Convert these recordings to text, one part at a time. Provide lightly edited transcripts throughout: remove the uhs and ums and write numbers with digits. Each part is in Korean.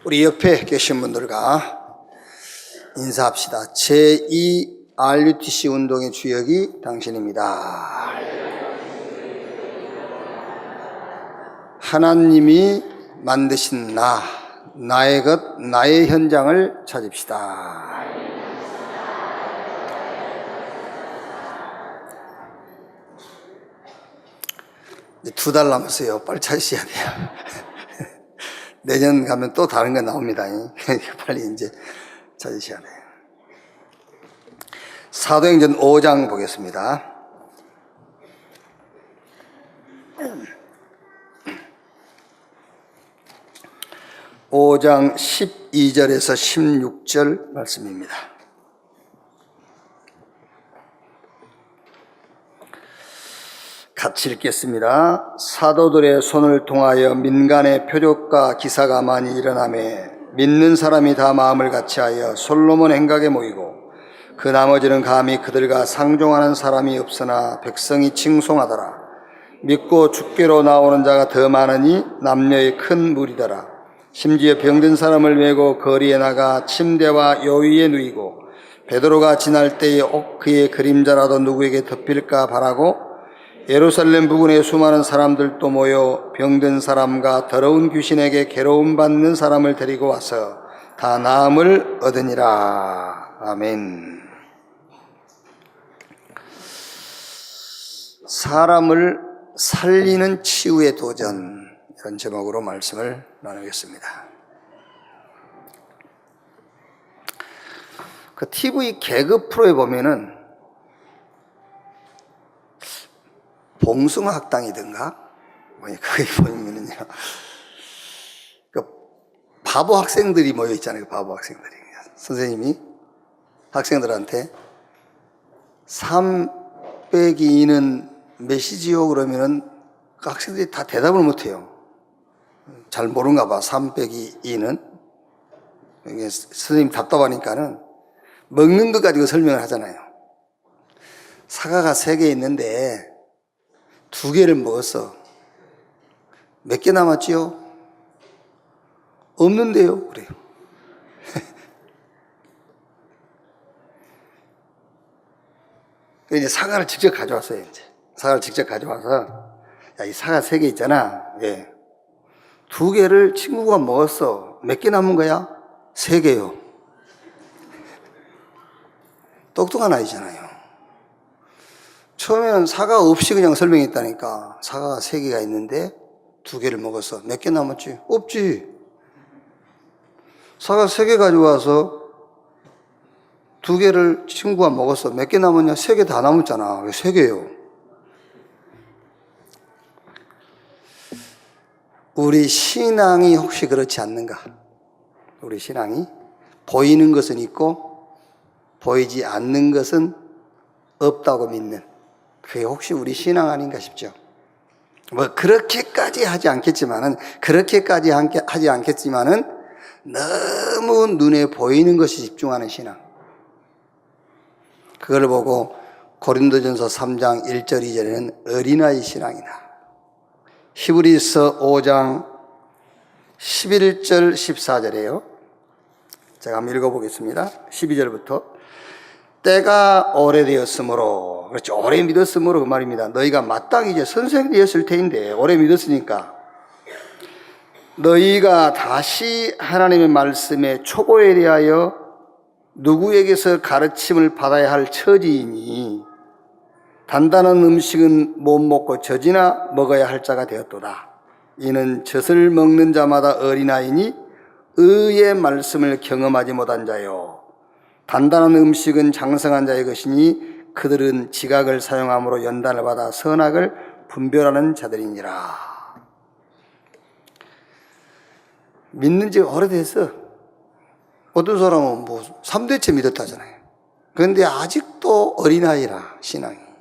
우리 옆에 계신 분들과 인사합시다. 제2 RUTC 운동의 주역이 당신입니다. 하나님이 만드신 나의 것, 나의 현장을 찾읍시다. 이제 2달 남았어요. 빨리 찾으셔야 돼요. 내년 가면 또 다른 거 나옵니다. 빨리 이제 찾으셔야 돼요. 사도행전 5장 보겠습니다. (5장) 12절에서 16절 말씀입니다. 같이 읽겠습니다. 사도들의 손을 통하여 민간의 표적과 기사가 많이 일어나매 믿는 사람이 다 마음을 같이하여 솔로몬 행각에 모이고 그 나머지는 감히 그들과 상종하는 사람이 없으나 백성이 칭송하더라. 믿고 죽게로 나오는 자가 더 많으니 남녀의 큰 무리더라. 심지어 병든 사람을 메고 거리에 나가 침대와 요위에 누이고 베드로가 지날 때에 그의 그림자라도 누구에게 덮일까 바라고 예루살렘 부근에 수많은 사람들도 모여 병든 사람과 더러운 귀신에게 괴로움받는 사람을 데리고 와서 다 나음을 얻으니라. 아멘. 사람을 살리는 치유의 도전, 이런 제목으로 말씀을 나누겠습니다. 그 TV 개그 프로에 보면은 봉숭아학당이든가 거기 보면은요, 그 바보 학생들이 모여 있잖아요. 바보 학생들이. 선생님이 학생들한테 3 빼기 2는 몇이지요? 그러면은 그 학생들이 다 대답을 못해요. 잘 모르는가 봐. 3 빼기 2는. 선생님 답답하니까는 먹는 것 가지고 설명을 하잖아요. 사과가 3개 있는데 2개를 먹었어. 몇 개 남았지요? 없는데요? 그래요. 이제 사과를 직접 가져왔어요. 이제 사과를 직접 가져와서, 야, 이 사과 3개 있잖아. 예. 2개를 친구가 먹었어. 몇 개 남은 거야? 3개요. 똑똑한 아이잖아요. 처음에는 사과 없이 그냥 설명했다니까. 사과가 3개가 있는데 2개를 먹었어. 몇 개 남았지? 없지. 사과 3개 가져와서 2개를 친구가 먹었어. 몇 개 남았냐? 3개 다 남았잖아. 왜 3개요? 우리 신앙이 혹시 그렇지 않는가? 우리 신앙이 보이는 것은 있고 보이지 않는 것은 없다고 믿는, 그게 혹시 우리 신앙 아닌가 싶죠. 뭐 그렇게까지 하지 않겠지만은 너무 눈에 보이는 것이 집중하는 신앙. 그걸 보고 고린도전서 3장 1절 2절에는 어린아이 신앙이다. 히브리서 5장 11절 14절이에요. 제가 한번 읽어보겠습니다. 12절부터. 때가 오래되었으므로, 그렇죠, 오래 믿었으므로 그 말입니다. 너희가 마땅히 이제 선생이 되었을 테인데 오래 믿었으니까 너희가 다시 하나님의 말씀의 초보에 대하여 누구에게서 가르침을 받아야 할 처지이니 단단한 음식은 못 먹고 젖이나 먹어야 할 자가 되었도다. 이는 젖을 먹는 자마다 어린아이니 의의 말씀을 경험하지 못한 자요, 단단한 음식은 장성한 자의 것이니 그들은 지각을 사용함으로 연단을 받아 선악을 분별하는 자들이니라. 믿는 지 오래돼서 어떤 사람은 뭐 3대째 믿었다잖아요. 그런데 아직도 어린아이라, 신앙이.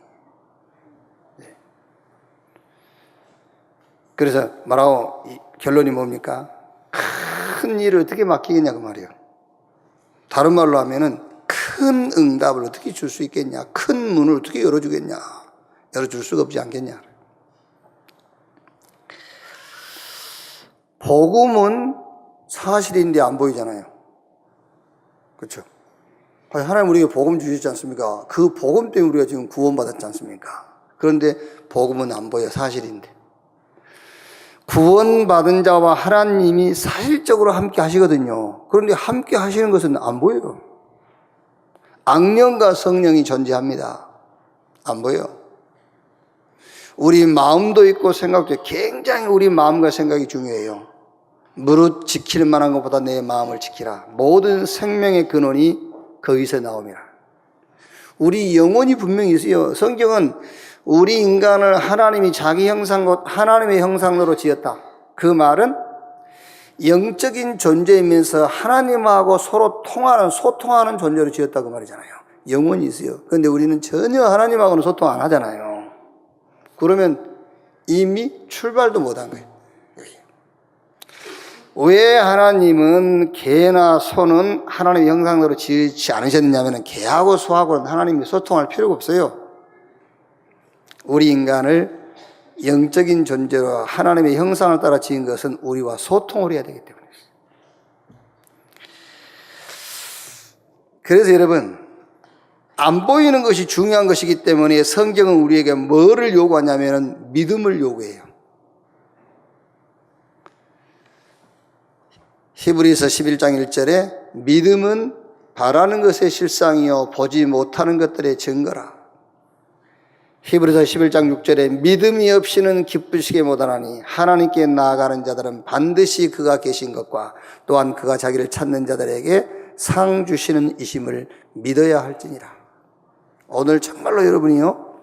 그래서 말하고 결론이 뭡니까? 큰 일을 어떻게 맡기겠냐 그 말이에요. 다른 말로 하면은 큰 응답을 어떻게 줄 수 있겠냐, 큰 문을 어떻게 열어주겠냐, 열어줄 수가 없지 않겠냐. 복음은 사실인데 안 보이잖아요. 그렇죠? 하나님 우리에게 복음 주셨지 않습니까? 그 복음 때문에 우리가 지금 구원받았지 않습니까? 그런데 복음은 안 보여, 사실인데. 구원받은 자와 하나님이 사실적으로 함께 하시거든요. 그런데 함께 하시는 것은 안 보여요. 악령과 성령이 존재합니다. 안 보여. 우리 마음도 있고 생각도 있고, 굉장히 우리 마음과 생각이 중요해요. 무릇 지키는 만한 것보다 내 마음을 지키라. 모든 생명의 근원이 거기서 나옵니다. 우리 영혼이 분명히 있어요. 성경은 우리 인간을 하나님이 자기 형상과 하나님의 형상으로 지었다. 그 말은 영적인 존재이면서 하나님하고 서로 소통하는 존재로 지었다 그 말이잖아요. 영혼이 있어요. 그런데 우리는 전혀 하나님하고는 소통 안 하잖아요. 그러면 이미 출발도 못한 거예요. 왜 하나님은 개나 소는 하나님의 형상으로 지지 않으셨느냐면 개하고 소하고는 하나님이 소통할 필요가 없어요. 우리 인간을 영적인 존재로 하나님의 형상을 따라 지은 것은 우리와 소통을 해야 되기 때문에. 그래서 여러분, 안 보이는 것이 중요한 것이기 때문에 성경은 우리에게 뭐를 요구하냐면 믿음을 요구해요. 히브리서 11장 1절에 믿음은 바라는 것의 실상이요 보지 못하는 것들의 증거라. 히브리서 11장 6절에 믿음이 없이는 기쁘시게 못하나니 하나님께 나아가는 자들은 반드시 그가 계신 것과 또한 그가 자기를 찾는 자들에게 상 주시는 이심을 믿어야 할지니라. 오늘 정말로 여러분이요,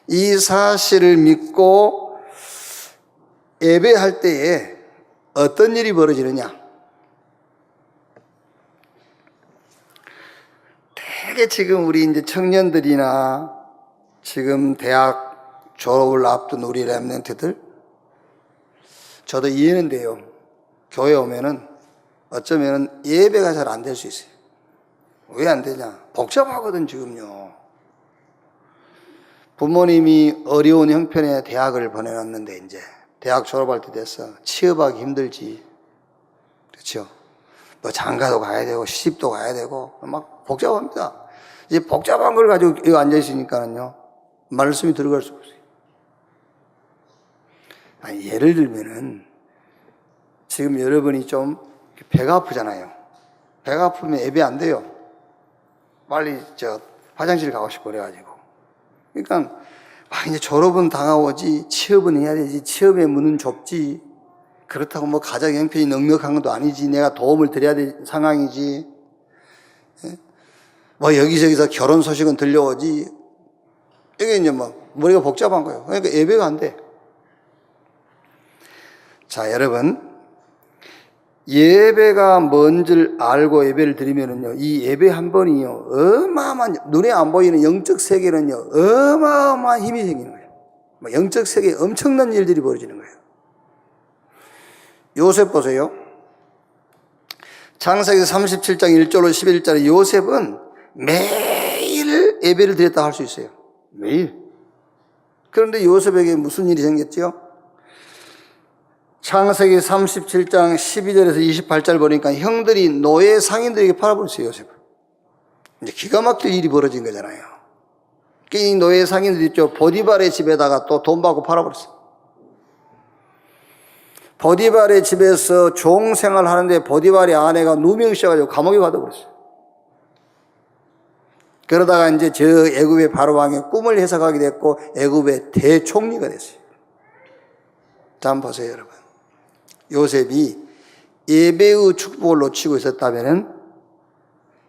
이 사실을 믿고 예배할 때에 어떤 일이 벌어지느냐. 되게 지금 우리 이제 청년들이나 지금 대학 졸업을 앞둔 우리 랩런트들, 저도 이해는 돼요. 교회 오면은 어쩌면은 예배가 잘 안 될 수 있어요. 왜 안 되냐? 복잡하거든, 지금요. 부모님이 어려운 형편의 대학을 보내놨는데, 이제 대학 졸업할 때 됐어. 취업하기 힘들지. 그렇죠? 뭐 장가도 가야 되고, 시집도 가야 되고, 막 복잡합니다. 이제 복잡한 걸 가지고 여기 앉아있으니까는요, 말씀이 들어갈 수 없어요. 아니, 예를 들면은, 지금 여러분이 좀 배가 아프잖아요. 배가 아프면 예배 안 돼요. 빨리 화장실 가고 싶고 그래가지고. 그러니까, 이제 졸업은 다가오지, 취업은 해야 되지, 취업의 문은 좁지, 그렇다고 뭐 가정 형편이 넉넉한 것도 아니지, 내가 도움을 드려야 될 상황이지, 뭐 여기저기서 결혼 소식은 들려오지, 이게 이제 뭐 머리가 복잡한 거예요. 그러니까 예배가 안 돼. 자, 여러분, 예배가 뭔지를 알고 예배를 드리면은요, 이 예배 한 번이요, 어마어마한, 눈에 안 보이는 영적 세계는요, 어마어마한 힘이 생기는 거예요. 영적 세계에 엄청난 일들이 벌어지는 거예요. 요셉 보세요. 창세기 37장 1절로 11절에 요셉은 매일 예배를 드렸다 할 수 있어요. 매일. 그런데 요셉에게 무슨 일이 생겼죠? 창세기 37장 12절에서 28절 보니까 형들이 노예 상인들에게 팔아버렸어요, 요셉을. 이제 기가 막힐 일이 벌어진 거잖아요. 이 노예 상인들이 있죠. 보디발의 집에다가 또 돈 받고 팔아버렸어요. 보디발의 집에서 종 생활을 하는데 보디발의 아내가 누명씌어가지고 감옥에 가둬버렸어요. 그러다가 이제 저 애굽의 바로왕의 꿈을 해석하게 됐고 애굽의 대총리가 됐어요. 자, 한번 보세요, 여러분. 요셉이 예배의 축복을 놓치고 있었다면은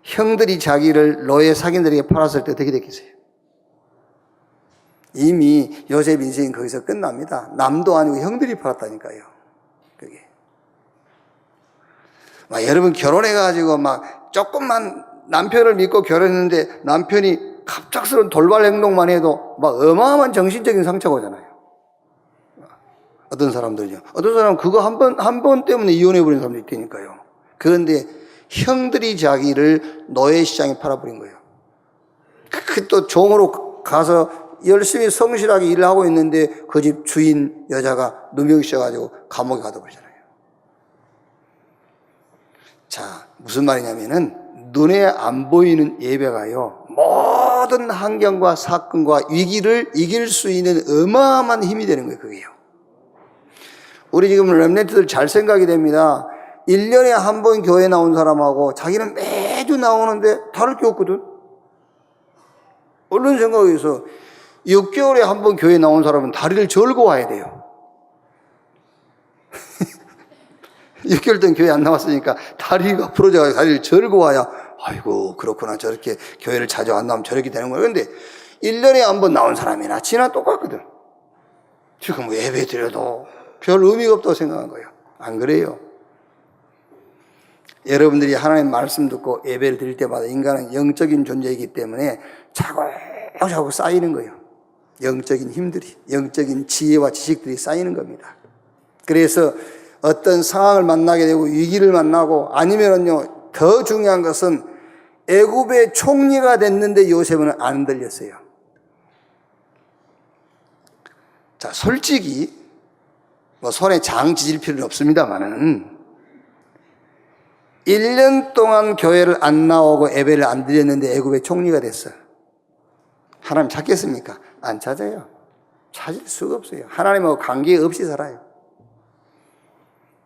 형들이 자기를 노예 상인들에게 팔았을 때 어떻게 됐겠어요? 이미 요셉 인생이 거기서 끝납니다. 남도 아니고 형들이 팔았다니까요. 그게. 여러분 결혼해가지고 조금만 남편을 믿고 결혼했는데 남편이 갑작스러운 돌발 행동만 해도 어마어마한 정신적인 상처가 오잖아요. 어떤 사람들은요. 어떤 사람은 그거 한 번 때문에 이혼해버린 사람도 있다니까요. 그런데 형들이 자기를 노예 시장에 팔아버린 거예요. 그 또 종으로 가서 열심히 성실하게 일을 하고 있는데 그 집 주인 여자가 누명 씌워가지고 감옥에 가둬버리잖아요. 자, 무슨 말이냐면은 눈에 안 보이는 예배가요, 모든 환경과 사건과 위기를 이길 수 있는 어마어마한 힘이 되는 거예요, 그게요. 우리 지금 렘넌트들 잘 생각이 됩니다. 1년에 한 번 교회 나온 사람하고 자기는 매주 나오는데 다를 게 없거든. 얼른 생각해서 6개월에 한 번 교회 나온 사람은 다리를 절고 와야 돼요. 6개월 동안 교회 안 나왔으니까 다리가 부러져서 다리를 절고 와야, 아이고 그렇구나, 저렇게 교회를 자주 안 나오면 저렇게 되는 거야. 그런데 1년에 한 번 나온 사람이나 지나 똑같거든. 지금 예배 드려도 별 의미가 없다고 생각한 거예요. 안 그래요? 여러분들이 하나님의 말씀 듣고 예배를 드릴 때마다 인간은 영적인 존재이기 때문에 자꾸 쌓이는 거예요. 영적인 힘들이, 영적인 지혜와 지식들이 쌓이는 겁니다. 그래서 어떤 상황을 만나게 되고 위기를 만나고, 아니면은요, 더 중요한 것은 애굽의 총리가 됐는데 요셉은 안 흔들렸어요. 자, 솔직히 뭐 손에 장 지질 필요는 없습니다만은 1년 동안 교회를 안 나오고 예배를 안 드렸는데 애굽의 총리가 됐어. 하나님 찾겠습니까? 안 찾아요. 찾을 수가 없어요. 하나님하고 관계 없이 살아요.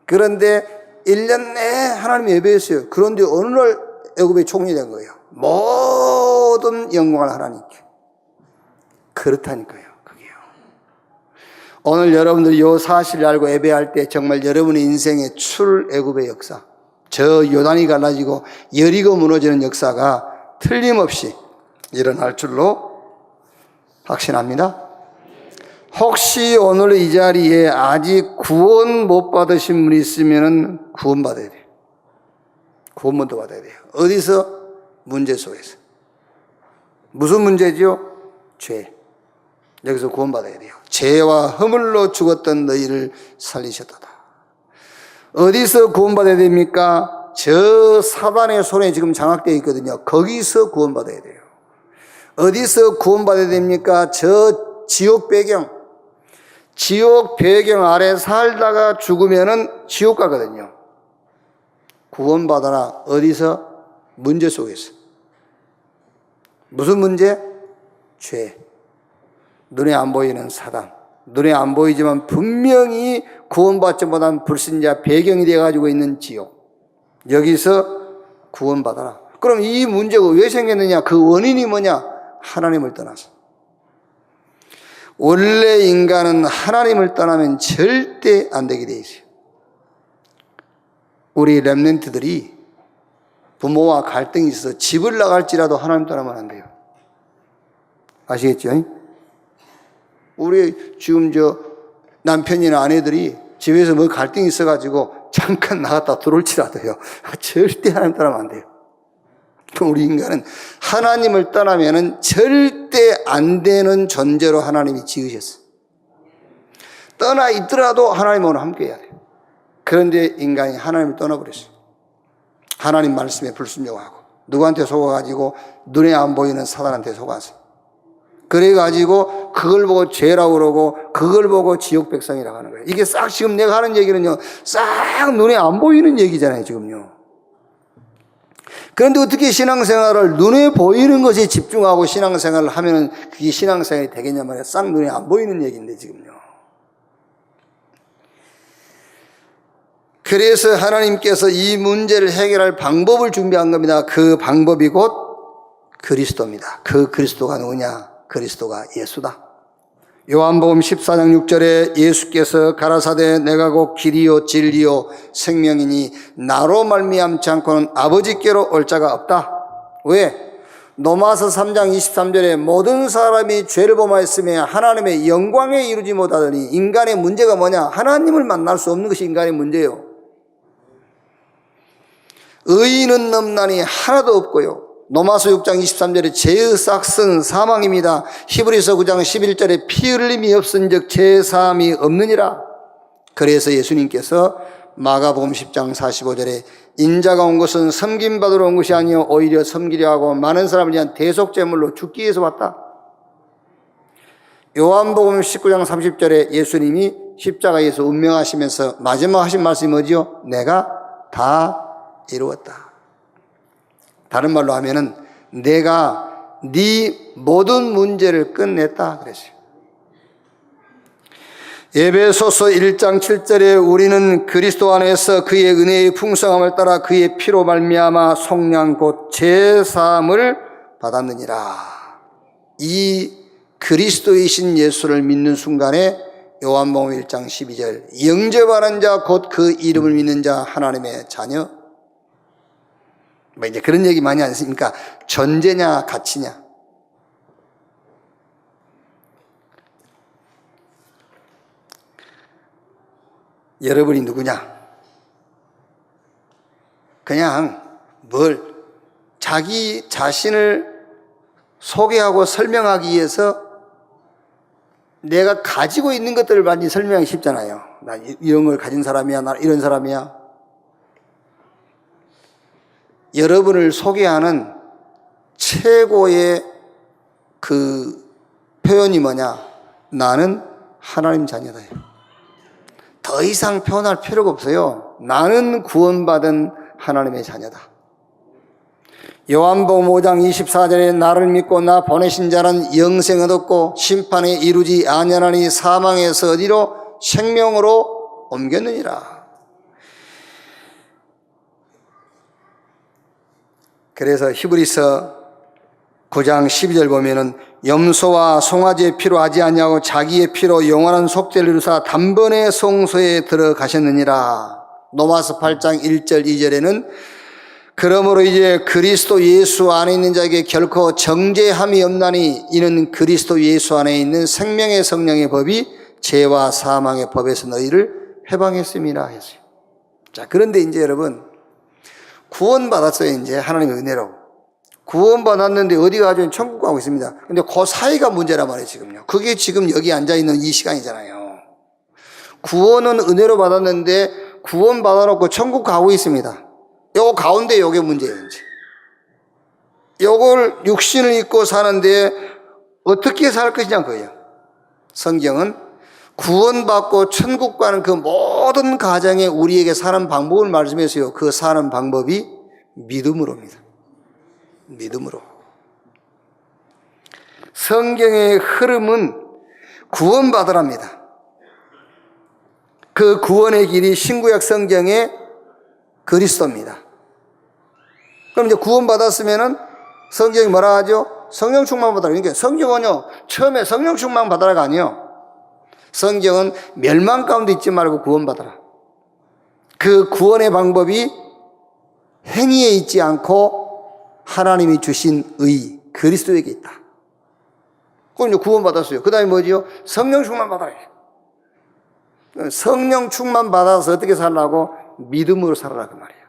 그런데 1년 내에 하나님 예배했어요. 그런데 어느 날 애굽의 총리 된 거예요. 모든 영광을 하나님께. 그렇다니까요, 그게요. 오늘 여러분들이 이 사실을 알고 예배할 때 정말 여러분의 인생의 출애굽의 역사, 저 요단이 갈라지고 여리고 무너지는 역사가 틀림없이 일어날 줄로 확신합니다. 혹시 오늘 이 자리에 아직 구원 못 받으신 분이 있으면 구원 받아야 돼요. 구원 먼저 받아야 돼요. 어디서? 문제 속에서. 무슨 문제죠? 죄. 여기서 구원 받아야 돼요. 죄와 허물로 죽었던 너희를 살리셨도다. 어디서 구원 받아야 됩니까? 저 사단의 손에 지금 장악되어 있거든요. 거기서 구원 받아야 돼요. 어디서 구원 받아야 됩니까? 저 지옥 배경 아래 살다가 죽으면은 지옥 가거든요. 구원받아라. 어디서? 문제 속에서. 무슨 문제? 죄. 눈에 안 보이는 사단. 눈에 안 보이지만 분명히 구원받지 못한 불신자 배경이 되어가지고 있는 지옥. 여기서 구원받아라. 그럼 이 문제가 왜 생겼느냐? 그 원인이 뭐냐? 하나님을 떠나서. 원래 인간은 하나님을 떠나면 절대 안 되게 돼 있어요. 우리 렘넌트들이 부모와 갈등이 있어서 집을 나갈지라도 하나님 떠나면 안 돼요. 아시겠죠? 우리 지금 남편이나 아내들이 집에서 뭐 갈등이 있어가지고 잠깐 나갔다 들어올지라도요, 절대 하나님 떠나면 안 돼요. 우리 인간은 하나님을 떠나면은 절대 안 되는 존재로 하나님이 지으셨어요. 떠나 있더라도 하나님하고 함께 해야 돼요. 그런데 인간이 하나님을 떠나버렸어요. 하나님 말씀에 불순종하고 누구한테 속아가지고 눈에 안 보이는 사단한테 속아서, 그래가지고 그걸 보고 죄라고 그러고 그걸 보고 지옥 백성이라고 하는 거예요. 이게 싹 지금 내가 하는 얘기는요, 싹 눈에 안 보이는 얘기잖아요, 지금요. 그런데 어떻게 신앙생활을 눈에 보이는 것에 집중하고 신앙생활을 하면은 그게 신앙생활이 되겠냐 말이야. 싹 눈에 안 보이는 얘기인데 지금요. 그래서 하나님께서 이 문제를 해결할 방법을 준비한 겁니다. 그 방법이 곧 그리스도입니다. 그 그리스도가 누구냐? 그리스도가 예수다. 요한복음 14장 6절에 예수께서 가라사대 내가 곧 길이요 진리요 생명이니 나로 말미암지 않고는 아버지께로 올 자가 없다. 왜? 로마서 3장 23절에 모든 사람이 죄를 범하였으며 하나님의 영광에 이루지 못하더니, 인간의 문제가 뭐냐? 하나님을 만날 수 없는 것이 인간의 문제예요. 의인은 넘나니 하나도 없고요. 로마서 6장 23절에 죄의 싹은 사망입니다. 히브리서 9장 11절에 피 흘림이 없은즉 죄 사함이 없느니라. 그래서 예수님께서 마가복음 10장 45절에 인자가 온 것은 섬김받으러 온 것이 아니요 오히려 섬기려 하고 많은 사람을 위한 대속제물로 죽기 위해서 왔다. 요한복음 19장 30절에 예수님이 십자가에서 운명하시면서 마지막 하신 말씀이 뭐지요? 내가 다 이루었다. 다른 말로 하면은 내가 네 모든 문제를 끝냈다 그랬어요. 에베소서 1장 7절에 우리는 그리스도 안에서 그의 은혜의 풍성함을 따라 그의 피로 말미암아 속량 곧 제사함을 받았느니라. 이 그리스도이신 예수를 믿는 순간에 요한복음 1장 12절 영접하는 자 곧 그 이름을 믿는 자 하나님의 자녀. 뭐 이제 그런 얘기 많이 안 했습니까? 존재냐 가치냐. 여러분이 누구냐? 그냥 자기 자신을 소개하고 설명하기 위해서 내가 가지고 있는 것들을 많이 설명하기 쉽잖아요. 나 이런 걸 가진 사람이야, 나 이런 사람이야. 여러분을 소개하는 최고의 그 표현이 뭐냐? 나는 하나님 자녀다. 더 이상 표현할 필요가 없어요. 나는 구원받은 하나님의 자녀다. 요한복음 5장 24절에 나를 믿고 나 보내신 자는 영생을 얻고 심판에 이루지 아니하나니 사망에서 어디로? 생명으로 옮겼느니라. 그래서 히브리서 9장 12절 보면은 염소와 송아지의 피로 하지 아니하고 자기의 피로 영원한 속죄를 이루사 단번에 성소에 들어가셨느니라. 로마서 8장 1절 2절에는 그러므로 이제 그리스도 예수 안에 있는 자에게 결코 정죄함이 없나니 이는 그리스도 예수 안에 있는 생명의 성령의 법이 죄와 사망의 법에서 너희를 해방했음이라 했어요. 자, 그런데 이제 여러분 구원받았어요. 이제 하나님의 은혜로 구원받았는데 어디 가죠? 천국 가고 있습니다. 근데 그 사이가 문제란 말이에요. 지금요. 그게 지금 여기 앉아있는 이 시간이잖아요. 구원은 은혜로 받았는데 구원 받아놓고 천국 가고 있습니다. 요 가운데 요게 문제예요. 이제 요걸 육신을 입고 사는데 어떻게 살 것이냐 그거예요. 성경은 구원받고 천국 가는 그 모든 가정에 우리에게 사는 방법을 말씀했어요. 그 사는 방법이 믿음으로입니다. 믿음으로. 성경의 흐름은 구원받으랍니다. 그 구원의 길이 신구약 성경의 그리스도입니다. 그럼 이제 구원받았으면은 성경이 뭐라 하죠? 성령 충만 받아라. 그러니까 성경은요, 처음에 성령 충만 받아라가 아니에요. 성경은 멸망 가운데 있지 말고 구원받아라. 그 구원의 방법이 행위에 있지 않고 하나님이 주신 의, 그리스도에게 있다. 그럼 이제 구원받았어요. 그 다음에 뭐지요? 성령 충만 받아라. 성령 충만 받아서 어떻게 살라고? 믿음으로 살아라 그 말이에요.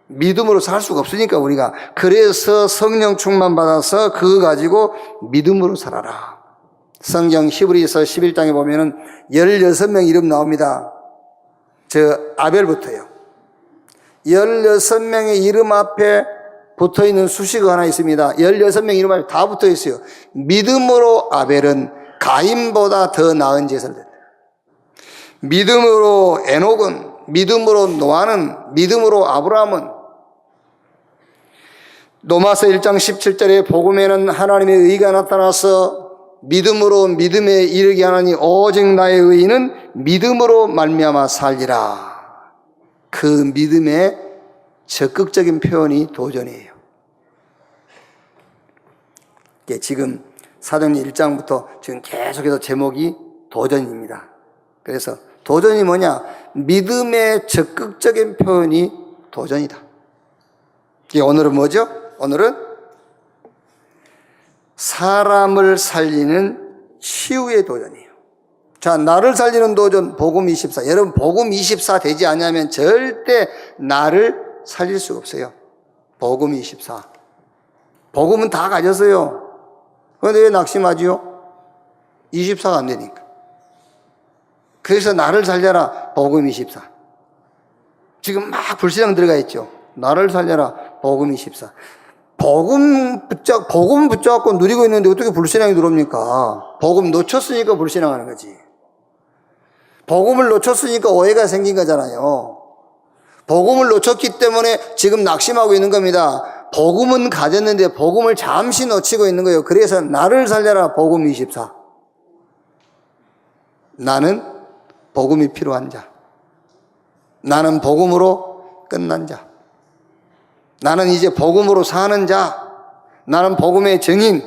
믿음으로 살 수가 없으니까 우리가. 그래서 성령 충만 받아서 그거 가지고 믿음으로 살아라. 성경 히브리서 11장에 보면은 16명 이름 나옵니다. 저 아벨부터요. 16명의 이름 앞에 붙어있는 수식어가 하나 있습니다. 16명 이름 앞에 다 붙어있어요. 믿음으로 아벨은 가인보다 더 나은 제사를 드렸다. 믿음으로 에녹은, 믿음으로 노아는, 믿음으로 아브라함은. 로마서 1장 17절에 복음에는 하나님의 의가 나타나서 믿음으로 믿음에 이르게 하나니 오직 나의 의는 믿음으로 말미암아 살리라. 그 믿음의 적극적인 표현이 도전이에요. 지금 사도행전 1장부터 지금 계속해서 제목이 도전입니다. 그래서 도전이 뭐냐? 믿음의 적극적인 표현이 도전이다. 오늘은 뭐죠? 오늘은 사람을 살리는 치유의 도전이에요. 자, 나를 살리는 도전, 복음 24. 여러분, 복음 24 되지 않으면 절대 나를 살릴 수가 없어요. 복음 24. 복음은 다 가졌어요. 그런데 왜 낙심하지요? 24가 안 되니까. 그래서 나를 살려라, 복음 24. 지금 막 불신앙 들어가 있죠. 나를 살려라, 복음 24. 복음 붙잡고 누리고 있는데 어떻게 불신앙이 들어옵니까? 복음 놓쳤으니까 불신앙하는 거지. 복음을 놓쳤으니까 오해가 생긴 거잖아요. 복음을 놓쳤기 때문에 지금 낙심하고 있는 겁니다. 복음은 가졌는데 복음을 잠시 놓치고 있는 거예요. 그래서 나를 살려라 복음 24. 나는 복음이 필요한 자. 나는 복음으로 끝난 자. 나는 이제 복음으로 사는 자. 나는 복음의 증인.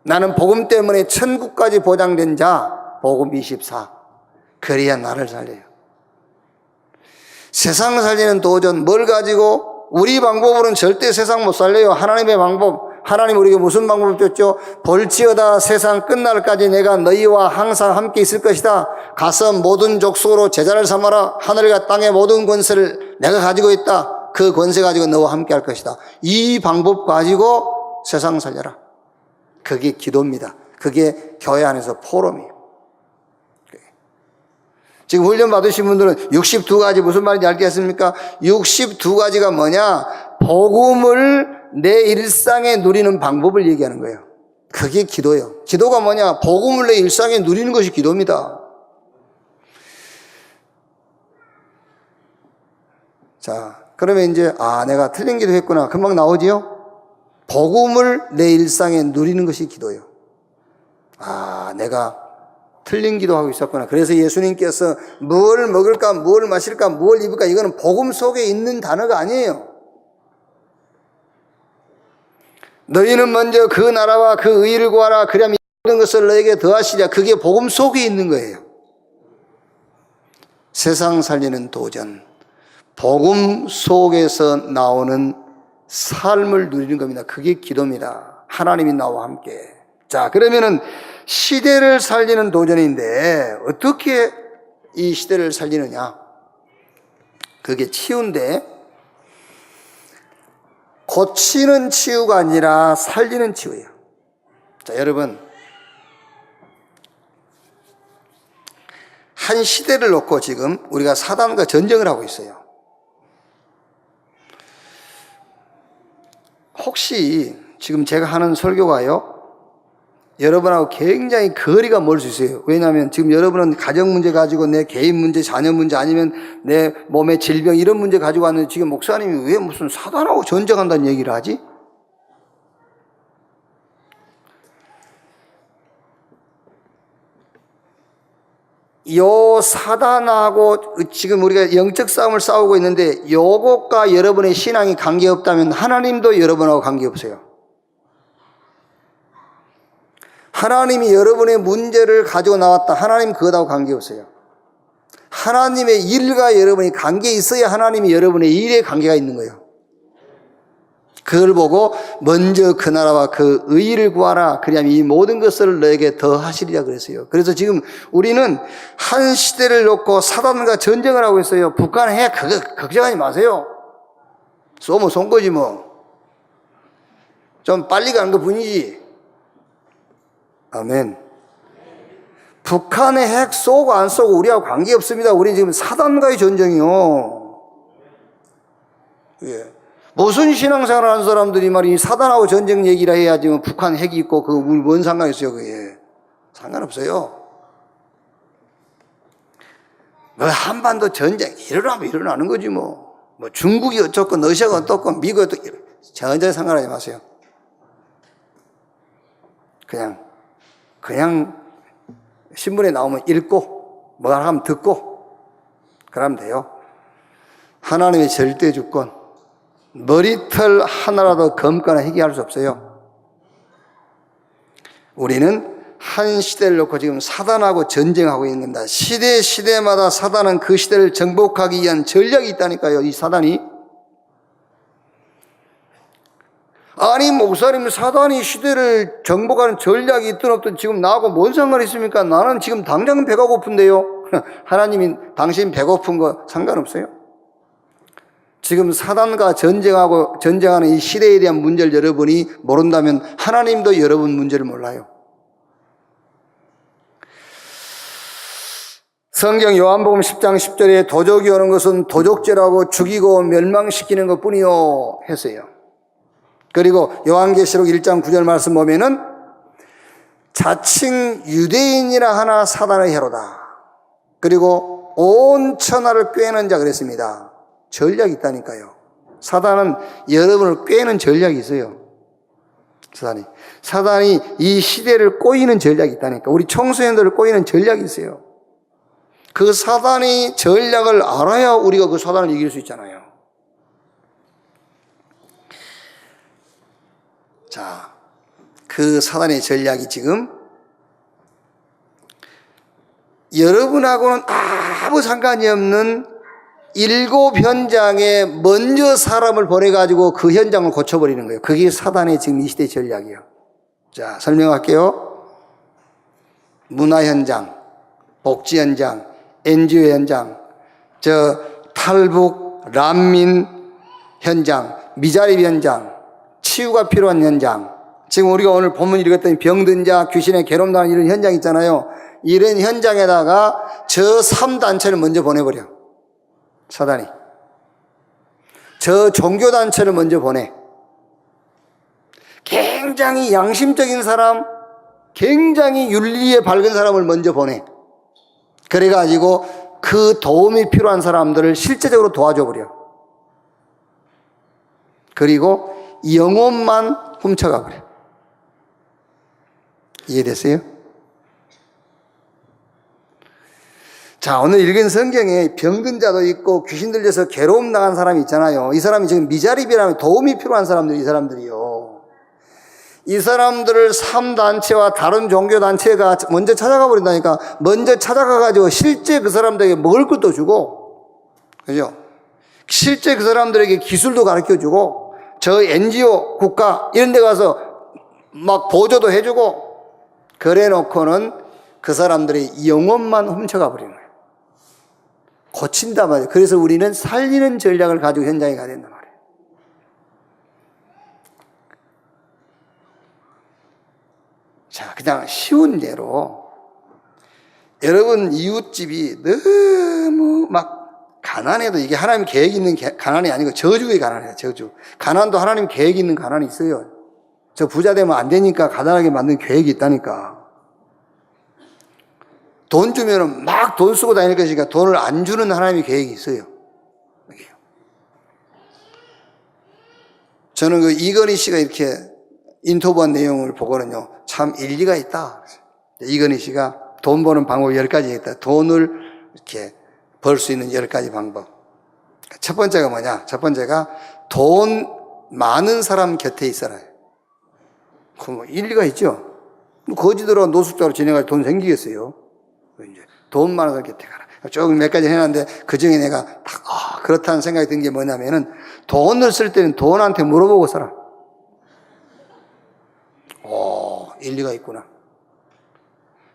나는 복음 때문에 천국까지 보장된 자. 복음 24. 그래야 나를 살려요. 세상 살리는 도전 뭘 가지고? 우리 방법으로는 절대 세상 못 살려요. 하나님의 방법. 하나님 우리에게 무슨 방법을 줬죠? 볼지어다 세상 끝날까지 내가 너희와 항상 함께 있을 것이다. 가서 모든 족속으로 제자를 삼아라. 하늘과 땅의 모든 권세를 내가 가지고 있다. 그 권세 가지고 너와 함께 할 것이다. 이 방법 가지고 세상 살려라. 그게 기도입니다. 그게 교회 안에서 포럼이에요. 지금 훈련 받으신 분들은 62가지 무슨 말인지 알겠습니까? 62가지가 뭐냐? 복음을 내 일상에 누리는 방법을 얘기하는 거예요. 그게 기도예요. 기도가 뭐냐? 복음을 내 일상에 누리는 것이 기도입니다. 자, 그러면 이제 내가 틀린 기도 했구나. 금방 나오지요? 복음을 내 일상에 누리는 것이 기도예요. 내가 틀린 기도하고 있었구나. 그래서 예수님께서 뭘 먹을까, 뭘 마실까, 뭘 입을까, 이거는 복음 속에 있는 단어가 아니에요. 너희는 먼저 그 나라와 그 의를 구하라. 그리하면 모든 것을 너에게 더하시리라. 그게 복음 속에 있는 거예요. 세상 살리는 도전. 복음 속에서 나오는 삶을 누리는 겁니다. 그게 기도입니다. 하나님이 나와 함께. 자, 그러면은 시대를 살리는 도전인데 어떻게 이 시대를 살리느냐? 그게 치유인데 고치는 치유가 아니라 살리는 치유예요. 자, 여러분, 한 시대를 놓고 지금 우리가 사단과 전쟁을 하고 있어요. 혹시 지금 제가 하는 설교가요, 여러분하고 굉장히 거리가 멀 수 있어요. 왜냐하면 지금 여러분은 가정 문제 가지고 내 개인 문제, 자녀 문제, 아니면 내 몸의 질병 이런 문제 가지고 왔는데 지금 목사님이 왜 무슨 사단하고 전쟁한다는 얘기를 하지? 요 사단하고 지금 우리가 영적 싸움을 싸우고 있는데 요것과 여러분의 신앙이 관계없다면 하나님도 여러분하고 관계없어요. 하나님이 여러분의 문제를 가지고 나왔다. 하나님 그것하고 관계없어요. 하나님의 일과 여러분이 관계 있어야 하나님이 여러분의 일에 관계가 있는 거예요. 그걸 보고 먼저 그 나라와 그 의를 구하라. 그리하면 이 모든 것을 너에게 더하시리라 그랬어요. 그래서 지금 우리는 한 시대를 놓고 사단과 전쟁을 하고 있어요. 북한 핵 그거 걱정하지 마세요. 쏘면 쏜 거지 뭐. 좀 빨리 가는 것 뿐이지. 아멘. 북한의 핵 쏘고 안 쏘고 우리하고 관계없습니다. 우리는 지금 사단과의 전쟁이요. 예. 무슨 신앙생활 하는 사람들이 말이 사단하고 전쟁 얘기를 해야지 뭐 북한 핵이 있고 그거 뭔 상관이 있어요. 그게 상관없어요. 뭐 한반도 전쟁 일어나면 일어나는 거지 뭐 중국이 어쩌고 러시아가 어떻고 미국이 어떻고 전혀 상관하지 마세요. 그냥 신문에 나오면 읽고 뭐 하면 듣고 그러면 돼요. 하나님의 절대 주권, 머리털 하나라도 검거나 해결할 수 없어요. 우리는 한 시대를 놓고 지금 사단하고 전쟁하고 있는 겁니다. 시대마다 사단은 그 시대를 정복하기 위한 전략이 있다니까요. 이 사단이. 아니 목사님, 사단이 시대를 정복하는 전략이 있든 없든 지금 나하고 뭔 상관이 있습니까? 나는 지금 당장 배가 고픈데요. 하나님이 당신 배고픈 거 상관없어요? 지금 사단과 전쟁하는 이 시대에 대한 문제를 여러분이 모른다면 하나님도 여러분 문제를 몰라요. 성경 요한복음 10장 10절에 도적이 오는 것은 도적질하고 죽이고 멸망시키는 것뿐이요 했어요. 그리고 요한계시록 1장 9절 말씀 보면은 자칭 유대인이라 하나 사단의 해로다. 그리고 온 천하를 꿰는 자 그랬습니다. 전략이 있다니까요. 사단은 여러분을 꿰는 전략이 있어요. 사단이 이 시대를 꼬이는 전략이 있다니까. 우리 청소년들을 꼬이는 전략이 있어요. 그 사단의 전략을 알아야 우리가 그 사단을 이길 수 있잖아요. 자, 그 사단의 전략이 지금 여러분하고는 아무 상관이 없는 7 현장에 먼저 사람을 보내가지고 그 현장을 고쳐버리는 거예요. 그게 사단의 지금 이 시대 전략이에요. 자, 설명할게요. 문화 현장, 복지 현장, NGO 현장, 탈북, 난민 현장, 미자립 현장, 치유가 필요한 현장, 지금 우리가 오늘 본문 읽었던 병든 자, 귀신의 괴롭다는 이런 현장 있잖아요. 이런 현장에다가 저 3단체를 먼저 보내버려. 사단이. 저 종교단체를 먼저 보내. 굉장히 양심적인 사람, 굉장히 윤리에 밝은 사람을 먼저 보내. 그래가지고 그 도움이 필요한 사람들을 실제적으로 도와줘버려. 그리고 영혼만 훔쳐가버려. 이해됐어요? 자, 오늘 읽은 성경에 병든 자도 있고 귀신 들려서 괴로움 당한 사람이 있잖아요. 이 사람이 지금 미자립이라면 도움이 필요한 사람들이 이 사람들이요. 이 사람들을 3단체와 다른 종교단체가 먼저 찾아가 버린다니까. 먼저 찾아가가지고 실제 그 사람들에게 먹을 것도 주고, 그죠? 실제 그 사람들에게 기술도 가르쳐 주고, 저 NGO 국가 이런 데 가서 막 보조도 해주고, 그래 놓고는 그 사람들의 영혼만 훔쳐가 버리는 거예요. 고친단 말이에요. 그래서 우리는 살리는 전략을 가지고 현장에 가야 된단 말이에요. 자, 그냥 쉬운 대로 여러분 이웃집이 너무 막 가난해도 이게 하나님 계획이 있는 가난이 아니고 저주의 가난이에요. 저주. 가난도 하나님 계획이 있는 가난이 있어요. 저 부자 되면 안 되니까 가난하게 만든 계획이 있다니까. 돈 주면은 막 돈 쓰고 다닐 것이니까 돈을 안 주는 하나님의 계획이 있어요. 저는 그 이건희 씨가 이렇게 인터뷰한 내용을 보고는요, 참 일리가 있다. 이건희 씨가 돈 버는 방법 10가지 있다. 돈을 이렇게 벌 수 있는 10가지 방법. 첫 번째가 뭐냐? 첫 번째가 돈 많은 사람 곁에 있어라. 그 뭐 일리가 있죠. 거지들하고 노숙자로 지내가지고 돈 생기겠어요. 이제 돈 많은 사람 곁에 가라. 쭉 몇 가지 해놨는데 그 중에 내가 딱 그렇다는 생각이 든 게 뭐냐면은 돈을 쓸 때는 돈한테 물어보고 써라. 일리가 있구나.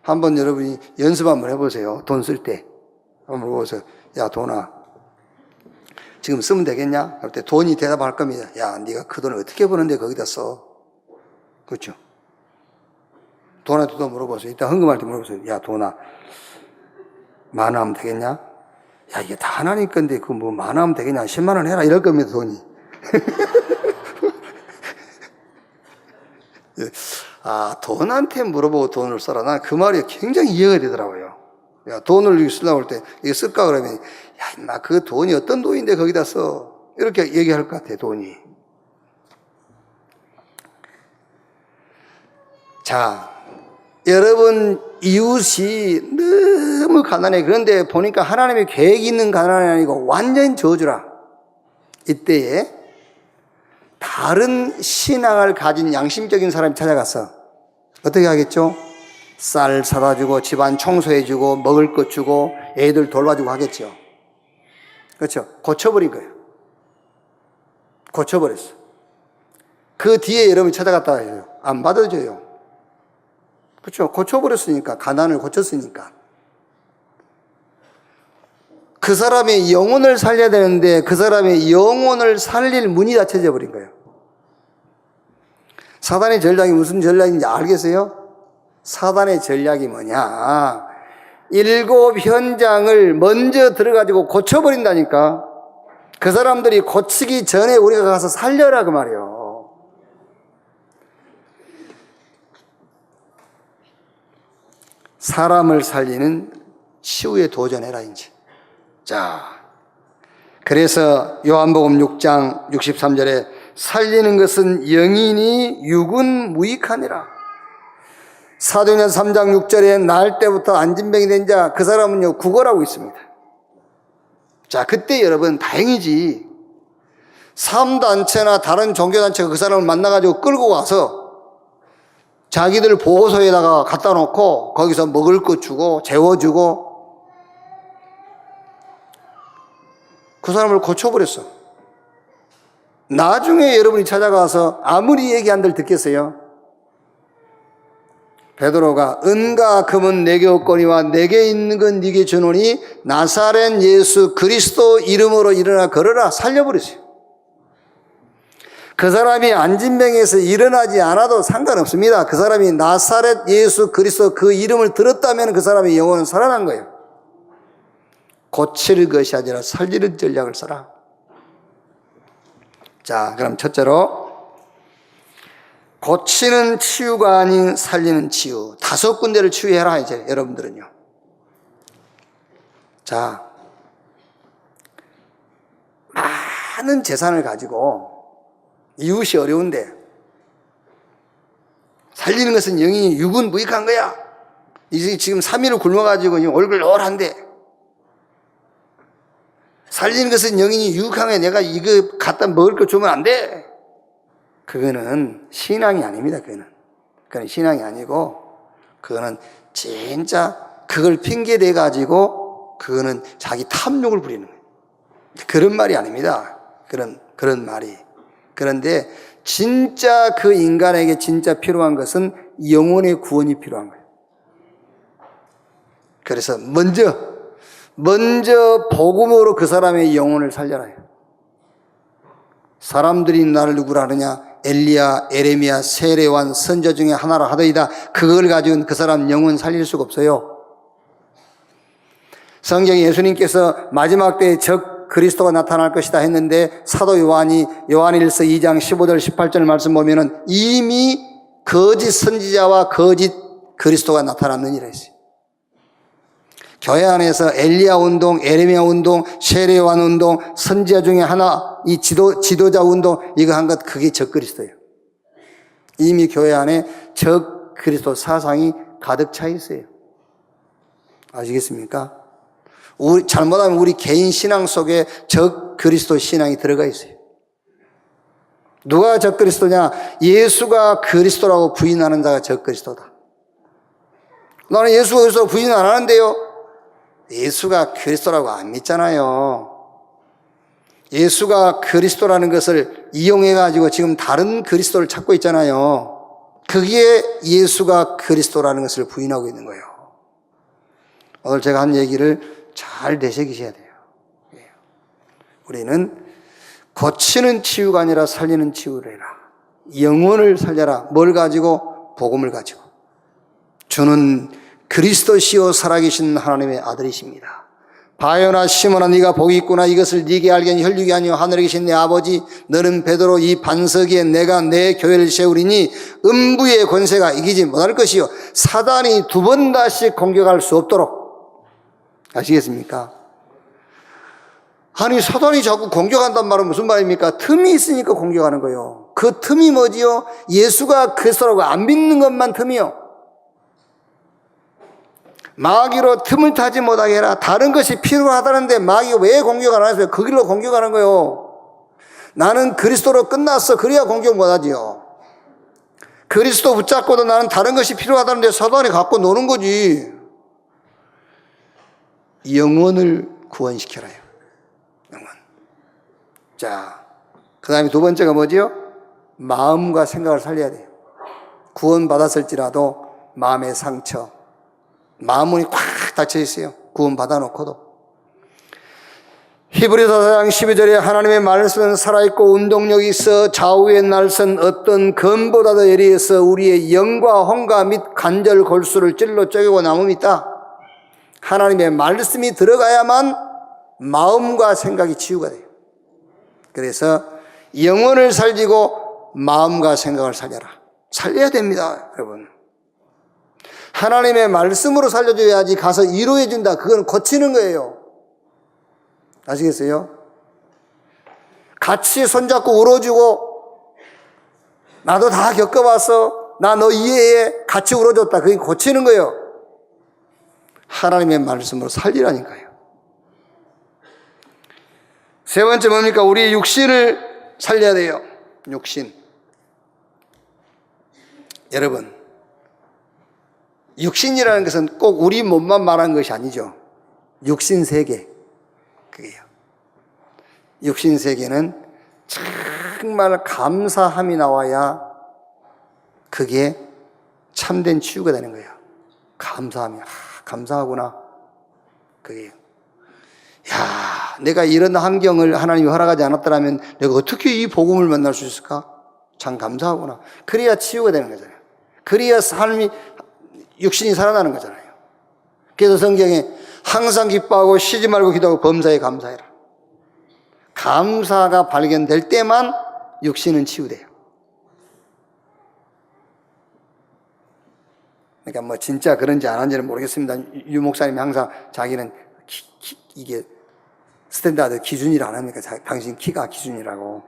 한번 여러분이 연습 한번 해보세요. 돈 쓸 때. 한번 물어보세요. 야, 돈아, 지금 쓰면 되겠냐? 그럴 때 돈이 대답할 겁니다. 야, 네가 그 돈을 어떻게 버는데 거기다 써? 그렇죠? 돈한테도 물어보세요. 이따 헌금할 때 물어보세요. 야, 돈아, 만 원 하면 되겠냐? 야, 이게 다 하나님 건데 그 뭐 만 원 하면 되겠냐? 10만 원 해라. 이럴 겁니다, 돈이. 돈한테 물어보고 돈을 써라. 난 그 말이 굉장히 이해가 되더라고요. 야, 돈을 쓰려고 할 때, 이거 쓸까? 그러면, 야, 임마, 그 돈이 어떤 돈인데 거기다 써. 이렇게 얘기할 것 같아, 돈이. 자, 여러분, 이웃이 너무 가난해. 그런데 보니까 하나님의 계획이 있는 가난이 아니고 완전 저주라. 이때에 다른 신앙을 가진 양심적인 사람이 찾아갔어. 어떻게 하겠죠? 쌀 사다 주고 집안 청소해 주고 먹을 것 주고 애들 돌봐주고 하겠죠. 그렇죠? 고쳐버린 거예요. 고쳐버렸어. 그 뒤에 여러분이 찾아갔다 해요. 안 받아줘요. 그렇죠? 고쳐버렸으니까. 가난을 고쳤으니까. 그 사람의 영혼을 살려야 되는데 그 사람의 영혼을 살릴 문이 닫혀져 버린 거예요. 사단의 전략이 무슨 전략인지 알겠어요? 사단의 전략이 뭐냐? 7 현장을 먼저 들어가지고 고쳐버린다니까. 그 사람들이 고치기 전에 우리가 가서 살려라 그 말이에요. 사람을 살리는 치유에 도전해라 이제. 자, 그래서 요한복음 6장 63절에 살리는 것은 영이니 육은 무익하니라. 사도행전 3장 6절에 나을 때부터 안진병이 된 자 그 사람은요 구걸하고 있습니다. 자, 그때 여러분 다행이지. 사람단체나 다른 종교단체가 그 사람을 만나가지고 끌고 와서 자기들 보호소에다가 갖다 놓고 거기서 먹을 것 주고 재워주고 그 사람을 고쳐버렸어. 나중에 여러분이 찾아가서 아무리 얘기한들 듣겠어요? 베드로가 은과 금은 내게 없거니와 내게 있는 건 네게 주노니 나사렛 예수 그리스도 이름으로 일어나 걸어라 살려버렸어요. 그 사람이 안진병에서 일어나지 않아도 상관없습니다. 그 사람이 나사렛 예수 그리스도 그 이름을 들었다면 그 사람의 영혼은 살아난 거예요. 고칠 것이 아니라 살리는 전략을 써라. 자, 그럼 첫째로 고치는 치유가 아닌 살리는 치유. 5군데를 치유해라 이제 여러분들은요. 자, 많은 재산을 가지고 이웃이 어려운데 살리는 것은 영이 육은 무익한 거야. 이제 지금 3일을 굶어가지고 얼굴 얼한데 살리는 것은 영이 유익한 거야. 내가 이거 갖다 먹을 거 주면 안 돼. 그거는 신앙이 아닙니다. 그거는 신앙이 아니고 그거는 진짜 그걸 핑계 대 가지고 그거는 자기 탐욕을 부리는 거예요. 그런 말이 아닙니다. 그런 말이. 그런데 진짜 그 인간에게 진짜 필요한 것은 영혼의 구원이 필요한 거예요. 그래서 먼저 복음으로 그 사람의 영혼을 살려라. 사람들이 나를 누구라 하느냐? 엘리야, 에레미야, 세례완, 선자 중에 하나라 하더이다. 그걸 가지고는 그 사람 영혼 살릴 수가 없어요. 성경에 예수님께서 마지막 때에 적 그리스도가 나타날 것이다 했는데 사도 요한이 요한일서 2장 15절 18절 말씀 보면은 이미 거짓 선지자와 거짓 그리스도가 나타났느니라 했어요. 교회 안에서 엘리야 운동, 에레미야 운동, 세례요한 운동, 선지자 중에 하나, 이 지도자 운동, 이거 한 것, 그게 적그리스도예요. 이미 교회 안에 적그리스도 사상이 가득 차 있어요. 아시겠습니까? 잘못하면 우리 개인 신앙 속에 적그리스도 신앙이 들어가 있어요. 누가 적그리스도냐? 예수가 그리스도라고 부인하는 자가 적그리스도다. 나는 예수가 그리스도라고 부인 안 하는데요. 예수가 그리스도라고 안 믿잖아요. 예수가 그리스도라는 것을 이용해가지고 지금 다른 그리스도를 찾고 있잖아요. 그게 예수가 그리스도라는 것을 부인하고 있는 거예요. 오늘 제가 한 얘기를 잘 되새기셔야 돼요. 우리는 고치는 치유가 아니라 살리는 치유를 해라. 영혼을 살려라. 뭘 가지고? 복음을 가지고. 주는 그리스도시요 살아계신 하나님의 아들이십니다. 바요나 시몬아 네가 복이 있구나. 이것을 네게 알게 혈육이 아니요 하늘에 계신 내 아버지. 너는 베드로 이 반석 위에 내가 내 교회를 세우리니 음부의 권세가 이기지 못할 것이요 사단이 2번 다시 공격할 수 없도록. 아시겠습니까? 아니 사단이 자꾸 공격한단 말은 무슨 말입니까? 틈이 있으니까 공격하는 거예요. 그 틈이 뭐지요? 예수가 그리스도라고 안 믿는 것만 틈이요. 마귀로 틈을 타지 못하게 해라. 다른 것이 필요하다는데 마귀가 왜 공격 안 하세요? 그 길로 공격하는 거예요. 나는 그리스도로 끝났어. 그래야 공격 못하지요. 그리스도 붙잡고도 나는 다른 것이 필요하다는데 사단이 갖고 노는 거지. 영혼을 구원시켜라요. 영혼. 자, 그 다음에 2번째가 뭐지요? 마음과 생각을 살려야 돼요. 구원받았을지라도 마음의 상처, 마음 문이 꽉 닫혀 있어요. 구원 받아놓고도. 히브리서 4장 12절에 하나님의 말씀은 살아있고 운동력이 있어 좌우의 날선 어떤 검보다도 예리해서 우리의 영과 혼과 및 관절 골수를 찔러 쪼개고 남음이다. 하나님의 말씀이 들어가야만 마음과 생각이 치유가 돼요. 그래서 영혼을 살리고 마음과 생각을 살려라. 살려야 됩니다, 여러분. 하나님의 말씀으로 살려줘야지 가서 위로해 준다. 그건 고치는 거예요. 아시겠어요? 같이 손잡고 울어주고, 나도 다 겪어봤어. 나 너 이해해. 같이 울어줬다. 그게 고치는 거예요. 하나님의 말씀으로 살리라니까요. 세 번째 뭡니까? 우리의 육신을 살려야 돼요. 육신. 여러분, 육신이라는 것은 꼭 우리 몸만 말하는 것이 아니죠. 육신 세계. 그게요. 육신 세계는 정말 감사함이 나와야 그게 참된 치유가 되는 거예요. 감사함이. 감사하구나. 그게. 야, 내가 이런 환경을 하나님이 허락하지 않았더라면 내가 어떻게 이 복음을 만날 수 있을까? 참 감사하구나. 그래야 치유가 되는 거잖아요. 그래야 삶이, 육신이 살아나는 거잖아요. 그래서 성경에 항상 기뻐하고 쉬지 말고 기도하고 범사에 감사해라. 감사가 발견될 때만 육신은 치유돼요. 그러니까 뭐 진짜 그런지 안 한지는 모르겠습니다. 유 목사님이 항상 자기는 이게 스탠다드 기준이라 안 합니까? 당신 키가 기준이라고.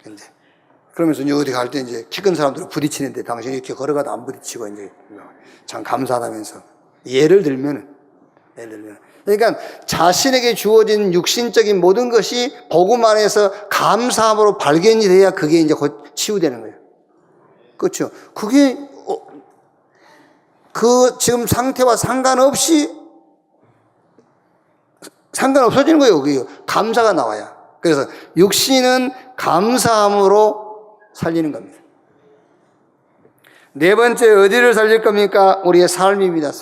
근데 그러면서 어디 갈 때 이제 키 큰 사람들은 부딪히는데 당신이 이렇게 걸어가도 안 부딪히고 이제 참 감사하다면서. 예를 들면 그러니까 자신에게 주어진 육신적인 모든 것이 복음 안에서 감사함으로 발견이 돼야 그게 이제 곧 치유되는 거예요. 그렇죠? 그게 그 지금 상태와 상관없어지는 거예요. 그게 감사가 나와야. 그래서 육신은 감사함으로 살리는 겁니다. 네 번째, 어디를 살릴 겁니까? 우리의 삶입니다.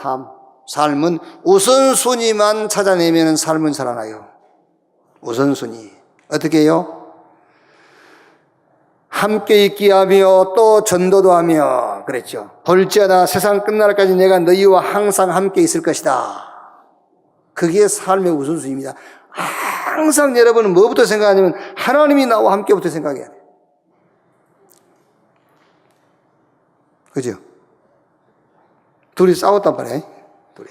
삶은 우선순위만 찾아내면 삶은 살아나요. 우선순위. 어떻게 해요? 함께 있기 하며 또 전도도 하며 그랬죠. 볼지어다 세상 끝날까지 내가 너희와 항상 함께 있을 것이다. 그게 삶의 우선순위입니다. 항상 여러분은 뭐부터 생각하냐면 하나님이 나와 함께부터 생각해야 돼요. 그죠? 둘이 싸웠단 말이에요. 둘이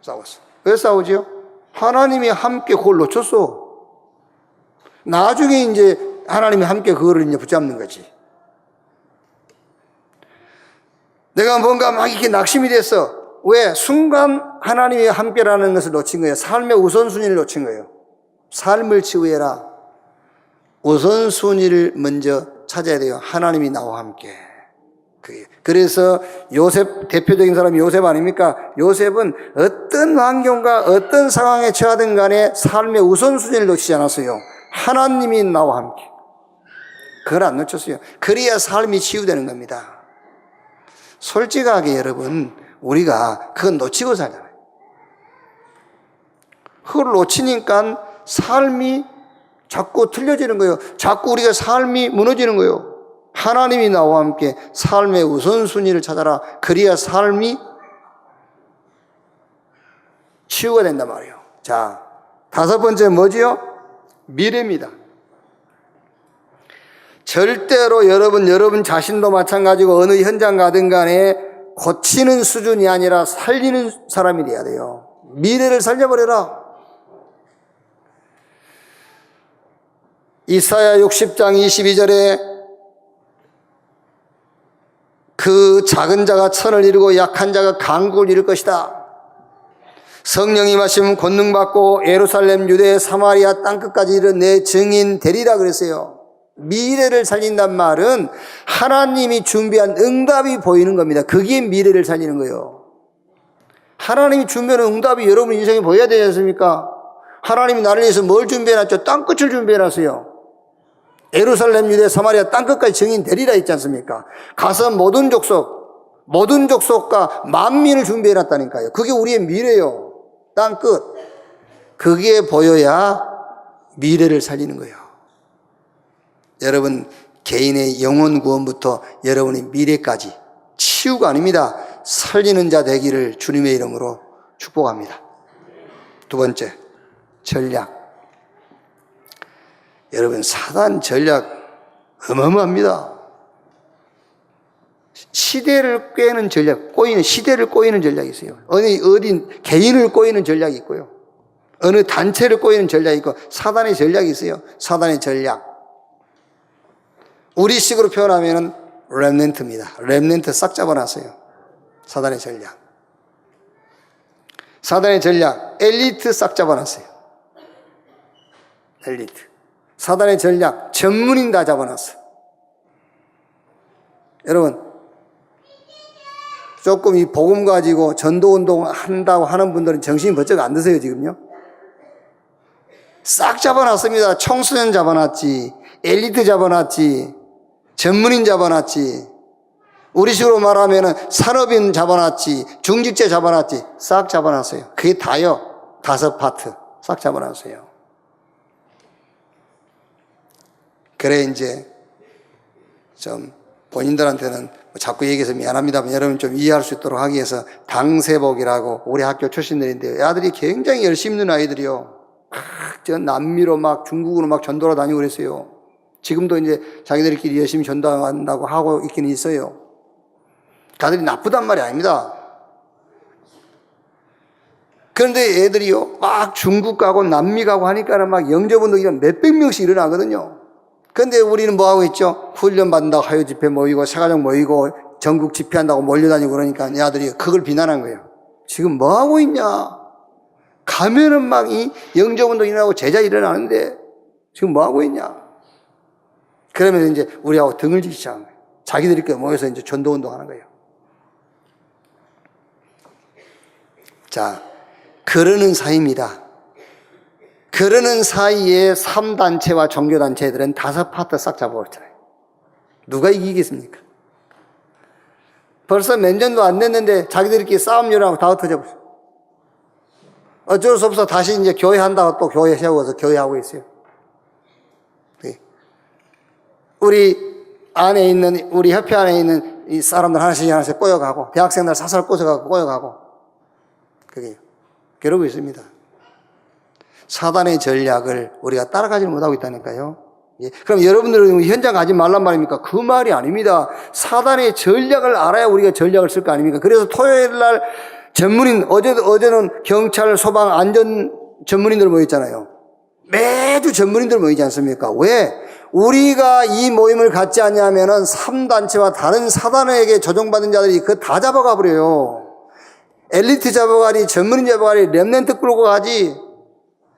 싸웠어. 왜 싸우지요? 하나님이 함께 그걸 놓쳤어. 나중에 이제 하나님이 함께 그거를 이제 붙잡는 거지. 내가 뭔가 막 이렇게 낙심이 됐어. 왜? 순간 하나님이 함께라는 것을 놓친 거예요. 삶의 우선순위를 놓친 거예요. 삶을 치유해라. 우선순위를 먼저 찾아야 돼요. 하나님이 나와 함께. 그래서 요셉, 대표적인 사람이 요셉 아닙니까? 요셉은 어떤 환경과 어떤 상황에 처하든 간에 삶의 우선순위를 놓치지 않았어요. 하나님이 나와 함께. 그걸 안 놓쳤어요. 그래야 삶이 치유되는 겁니다. 솔직하게 여러분, 우리가 그건 놓치고 살잖아요. 그걸 놓치니까 삶이 자꾸 틀려지는 거예요. 자꾸 우리가 삶이 무너지는 거예요. 하나님이 나와 함께 삶의 우선순위를 찾아라. 그래야 삶이 치유가 된단 말이에요. 자, 다섯 번째 뭐지요? 미래입니다. 절대로 여러분 자신도 마찬가지고 어느 현장 가든 간에 고치는 수준이 아니라 살리는 사람이 돼야 돼요. 미래를 살려버려라. 이사야 60장 22절에 그 작은 자가 천을 이루고 약한 자가 강국을 이룰 것이다. 성령이 임하시면 권능받고 예루살렘, 유대, 사마리아 땅끝까지 이른 내 증인 되리라 그랬어요. 미래를 살린단 말은 하나님이 준비한 응답이 보이는 겁니다. 그게 미래를 살리는 거예요. 하나님이 준비하는 응답이 여러분 인생에 보여야 되지 않습니까? 하나님이 나를 위해서 뭘 준비해놨죠? 땅끝을 준비해놨어요. 예루살렘, 유대, 사마리아 땅끝까지 증인 되리라 했지 않습니까? 가서 모든 족속과 만민을 준비해놨다니까요. 그게 우리의 미래예요. 땅끝. 그게 보여야 미래를 살리는 거예요. 여러분 개인의 영혼 구원부터 여러분의 미래까지 치유가 아닙니다. 살리는 자 되기를 주님의 이름으로 축복합니다. 두 번째, 전략. 여러분 사단 전략 어마어마합니다. 시대를 꿰는 전략, 시대를 꼬이는 전략이 있어요. 어디 개인을 꼬이는 전략이 있고요. 어느 단체를 꼬이는 전략이 있고 사단의 전략이 있어요. 사단의 전략. 우리식으로 표현하면은 렘넌트입니다. 렘넌트 싹 잡아놨어요. 사단의 전략. 사단의 전략. 엘리트 싹 잡아놨어요. 엘리트. 사단의 전략. 전문인 다 잡아놨어요. 여러분, 조금 이 복음 가지고 전도운동 한다고 하는 분들은 정신이 번쩍 안 드세요, 지금요? 싹 잡아놨습니다. 청소년 잡아놨지, 엘리트 잡아놨지, 전문인 잡아놨지, 우리식으로 말하면 산업인 잡아놨지, 중직자 잡아놨지, 싹 잡아놨어요. 그게 다요. 5파트 싹 잡아놨어요. 그래 이제 좀 본인들한테는 자꾸 얘기해서 미안합니다만 여러분 좀 이해할 수 있도록 하기 위해서 당세복이라고 우리 학교 출신들인데요. 아들이 굉장히 열심히 있는 아이들이요. 저 남미로 막 중국으로 막 전도로 다니고 그랬어요. 지금도 이제 자기들끼리 열심히 전도한다고 하고 있기는 있어요. 다들이 나쁘단 말이 아닙니다. 그런데 애들이요, 막 중국 가고 남미 가고 하니까는 막 영접운동이 몇백 명씩 일어나거든요. 그런데 우리는 뭐 하고 있죠? 훈련 받는다고 하요 집회 모이고 세가정 모이고 전국 집회한다고 몰려다니고 그러니까 이 아들이 그걸 비난한 거예요. 지금 뭐 하고 있냐? 가면은 막 이 영접운동 일어나고 제자 일어나는데 지금 뭐 하고 있냐? 그러면서 이제 우리하고 등을 지기 시작한 거예요. 자기들끼리 모여서 이제 전도운동 하는 거예요. 자, 그러는 사이입니다. 그러는 사이에 3단체와 종교단체들은 5파트 싹 잡아버렸잖아요. 누가 이기겠습니까? 벌써 몇 년도 안 됐는데 자기들끼리 싸움 일어나고 다 흩어져 버렸어요. 어쩔 수 없어 다시 이제 교회 한다고 또 교회 세워서 교회 하고 있어요. 우리 안에 있는, 우리 협회 안에 있는 이 사람들 하나씩 꼬여가고, 대학생들 사설 꼬여가고, 그게 그러고 있습니다. 사단의 전략을 우리가 따라가지 못하고 있다니까요. 예. 그럼 여러분들은 현장 가지 말란 말입니까? 그 말이 아닙니다. 사단의 전략을 알아야 우리가 전략을 쓸 거 아닙니까? 그래서 토요일 날 전문인, 어제는 경찰, 소방, 안전 전문인들 모였잖아요. 매주 전문인들 모이지 않습니까? 왜? 우리가 이 모임을 갖지 않냐면은 3단체와 다른 사단에게 조종받은 자들이 그거 다 잡아가 버려요. 엘리트 잡아가니, 전문인 잡아가니, 렘넌트 끌고 가지,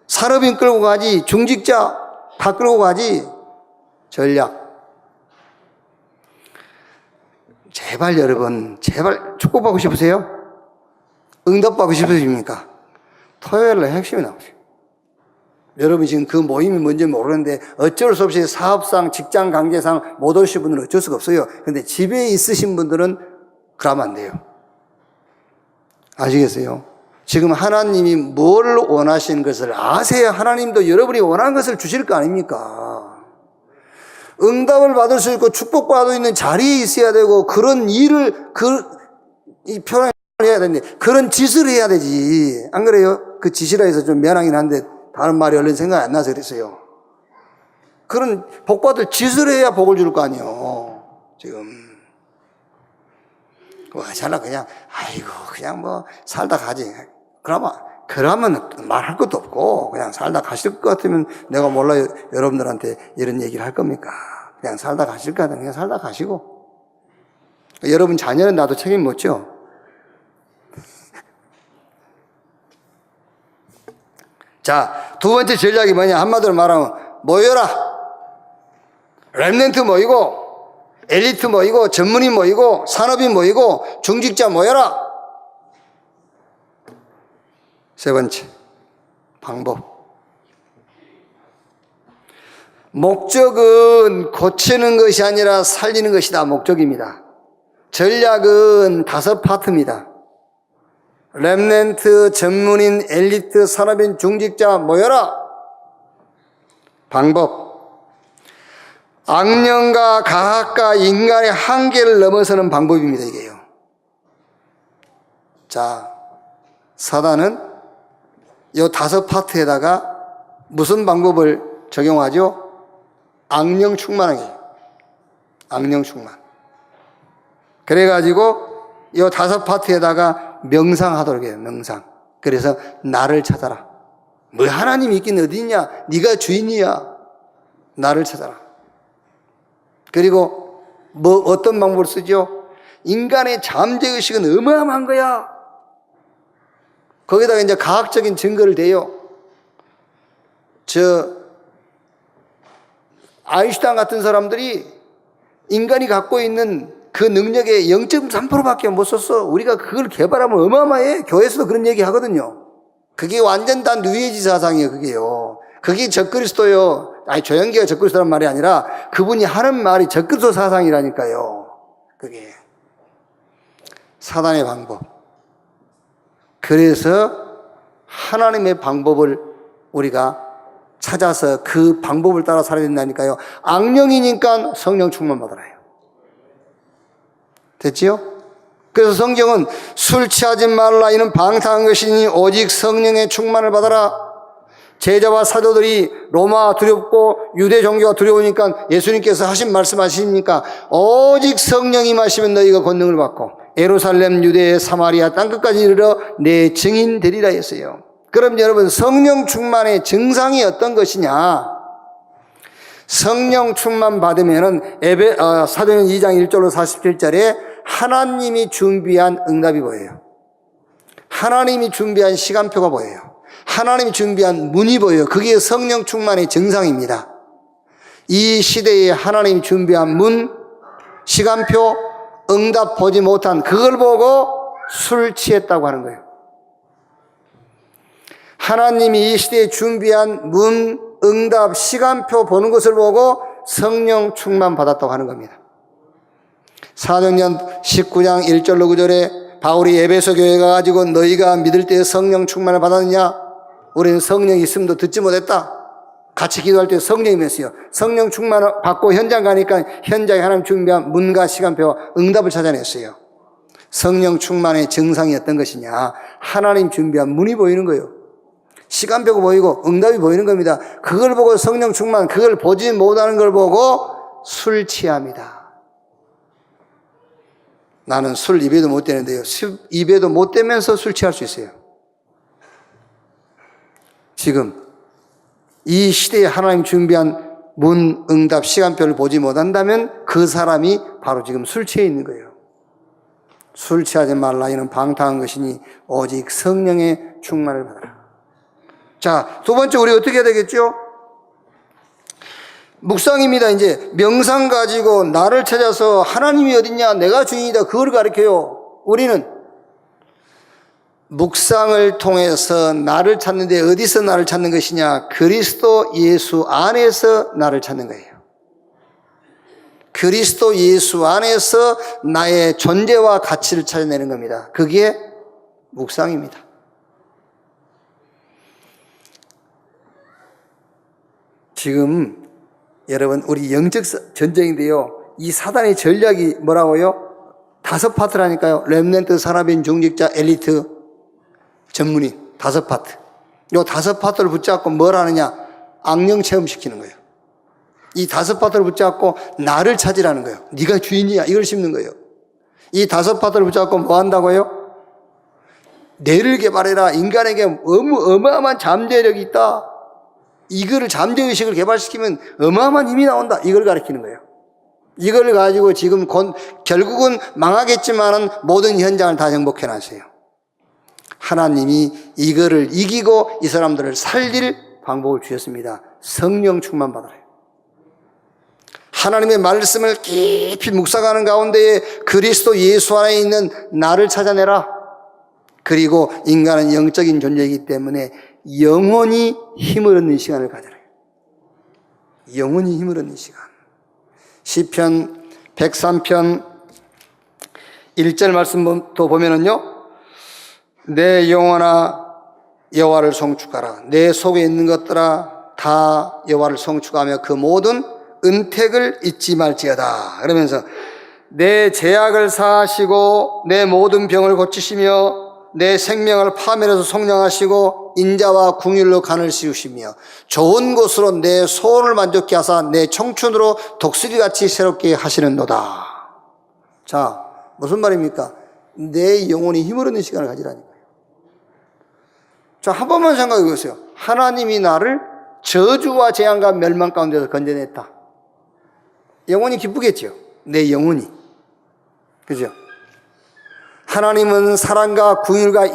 산업인 끌고 가지, 중직자 다 끌고 가지. 전략. 제발 여러분, 제발 축복받고 싶으세요? 응답받고 싶으십니까? 토요일날 핵심이 나오세요. 여러분 지금 그 모임이 뭔지 모르는데 어쩔 수 없이 사업상, 직장 관계상 못 오신 분들은 어쩔 수가 없어요. 그런데 집에 있으신 분들은 그러면 안 돼요. 아시겠어요? 지금 하나님이 뭘 원하시는 것을 아세요. 하나님도 여러분이 원하는 것을 주실 거 아닙니까? 응답을 받을 수 있고 축복받고 있는 자리에 있어야 되고 그런 일을 이 표현을 해야 되는데 그런 짓을 해야 되지. 안 그래요? 그 짓이라 해서 좀 미안하긴 한데 다른 말이 얼른 생각이 안 나서 그랬어요. 그런 복받을 짓을 해야 복을 줄 거 아니에요. 지금 잘라 그냥 아이고 그냥 뭐 살다 가지. 그러면 말할 것도 없고 그냥 살다 가실 것 같으면 내가 몰라요. 여러분들한테 이런 얘기를 할 겁니까? 그냥 살다 가실 것 같으면 그냥 살다 가시고. 여러분 자녀는 나도 책임 묻죠. 자, 두 번째 전략이 뭐냐? 한마디로 말하면 모여라. 렘넌트 모이고 엘리트 모이고 전문인 모이고 산업인 모이고 중직자 모여라. 세 번째 방법. 목적은 고치는 것이 아니라 살리는 것이다. 목적입니다. 전략은 5파트입니다. 렘넌트, 전문인, 엘리트, 산업인, 중직자 모여라. 방법. 악령과 가학과 인간의 한계를 넘어서는 방법입니다. 이게요. 자, 사단은 이 5파트에다가 무슨 방법을 적용하죠? 악령 충만하게. 악령 충만. 그래가지고 이 5파트에다가 명상하도록 해요. 명상. 그래서 나를 찾아라. 뭐 하나님이 있긴 어디 있냐? 네가 주인이야. 나를 찾아라. 그리고 뭐 어떤 방법을 쓰죠? 인간의 잠재의식은 어마어마한 거야. 거기다가 이제 과학적인 증거를 대요. 아인슈타인 같은 사람들이 인간이 갖고 있는 그 능력의 0.3%밖에 못 썼어. 우리가 그걸 개발하면 어마어마해. 교회에서도 그런 얘기 하거든요. 그게 완전 다 뉴에이지 사상이에요, 그게요. 그게 적그리스도요. 아니, 조영기가 적그리스도란 말이 아니라 그분이 하는 말이 적그리스도 사상이라니까요. 그게. 사단의 방법. 그래서 하나님의 방법을 우리가 찾아서 그 방법을 따라 살아야 된다니까요. 악령이니까 성령 충만 받아라 해요. 됐지요? 그래서 성경은 술 취하지 말라 이는 방탕한 것이니 오직 성령의 충만을 받아라. 제자와 사도들이 로마 두렵고 유대 종교가 두려우니까 예수님께서 하신 말씀하시니까 오직 성령이 마시면 너희가 권능을 받고 예루살렘, 유대, 사마리아 땅끝까지 이르러 내 증인 되리라 했어요. 그럼 여러분, 성령 충만의 증상이 어떤 것이냐? 성령 충만 받으면은 사도행전 2장 1절로 47절에 하나님이 준비한 응답이 보여요. 하나님이 준비한 시간표가 보여요. 하나님이 준비한 문이 보여요. 그게 성령 충만의 증상입니다. 이 시대에 하나님이 준비한 문, 시간표, 응답 보지 못한 그걸 보고 술 취했다고 하는 거예요. 하나님이 이 시대에 준비한 문, 응답, 시간표 보는 것을 보고 성령 충만 받았다고 하는 겁니다. 사도행전 19장 1절로 9절에 바울이 에베소 교회에 가가지고 너희가 믿을 때 성령 충만을 받았느냐? 우리는 성령이 있음도 듣지 못했다. 같이 기도할 때 성령이 있어요. 성령 충만을 받고 현장 가니까 현장에 하나님 준비한 문과 시간표, 응답을 찾아냈어요. 성령 충만의 증상이 어떤 것이냐? 하나님 준비한 문이 보이는 거예요. 시간표가 보이고 응답이 보이는 겁니다. 그걸 보고 성령 충만, 그걸 보지 못하는 걸 보고 술 취합니다. 나는 술 입에도 못 대는데요. 입에도 못 대면서 술 취할 수 있어요. 지금 이 시대에 하나님 준비한 문, 응답, 시간표를 보지 못한다면 그 사람이 바로 지금 술 취해 있는 거예요. 술 취하지 말라 이는 방탕한 것이니 오직 성령의 충만을 받아라. 자, 두 번째 우리 어떻게 해야 되겠죠? 묵상입니다. 이제 명상 가지고 나를 찾아서 하나님이 어딨냐, 내가 주인이다, 그걸 가르쳐요. 우리는 묵상을 통해서 나를 찾는데 어디서 나를 찾는 것이냐? 그리스도 예수 안에서 나를 찾는 거예요. 그리스도 예수 안에서 나의 존재와 가치를 찾아내는 겁니다. 그게 묵상입니다. 지금 여러분, 우리 영적 전쟁인데요, 이 사단의 전략이 뭐라고요? 5파트라니까요. 렘넌트, 산업인, 중직자, 엘리트, 전문인, 5파트. 요 5파트를 붙잡고 뭘 하느냐? 악령 체험시키는 거예요. 이 5파트를 붙잡고 나를 찾으라는 거예요. 네가 주인이야, 이걸 심는 거예요. 이 5파트를 붙잡고 뭐 한다고요? 뇌를 개발해라. 인간에게 어마어마한 잠재력이 있다. 이거를 잠재의식을 개발시키면 어마어마한 힘이 나온다. 이걸 가르치는 거예요. 이걸 가지고 지금 결국은 망하겠지만은 모든 현장을 다 정복해 놨어요. 하나님이 이거를 이기고 이 사람들을 살릴 방법을 주셨습니다. 성령 충만 받아라. 하나님의 말씀을 깊이 묵상하는 가운데에 그리스도 예수 안에 있는 나를 찾아내라. 그리고 인간은 영적인 존재이기 때문에 영원히 힘을 얻는 시간을 가져라. 영원히 힘을 얻는 시간. 시편 103편 1절 말씀도 보면은요, 내 영혼아 여호와를 송축하라. 내 속에 있는 것들아 다 여호와를 송축하며 그 모든 은택을 잊지 말지어다. 그러면서 내 죄악을 사하시고 내 모든 병을 고치시며 내 생명을 파멸해서 속량하시고 인자와 궁율로 간을 씌우시며 좋은 곳으로 내 소원을 만족케 하사 내 청춘으로 독수리같이 새롭게 하시는도다. 자, 무슨 말입니까? 내 영혼이 힘을 얻는 시간을 가지라니까요. 자, 한 번만 생각해 보세요. 하나님이 나를 저주와 재앙과 멸망 가운데서 건져냈다. 영혼이 기쁘겠죠. 내 영혼이. 그죠? 하나님은 사랑과 긍휼과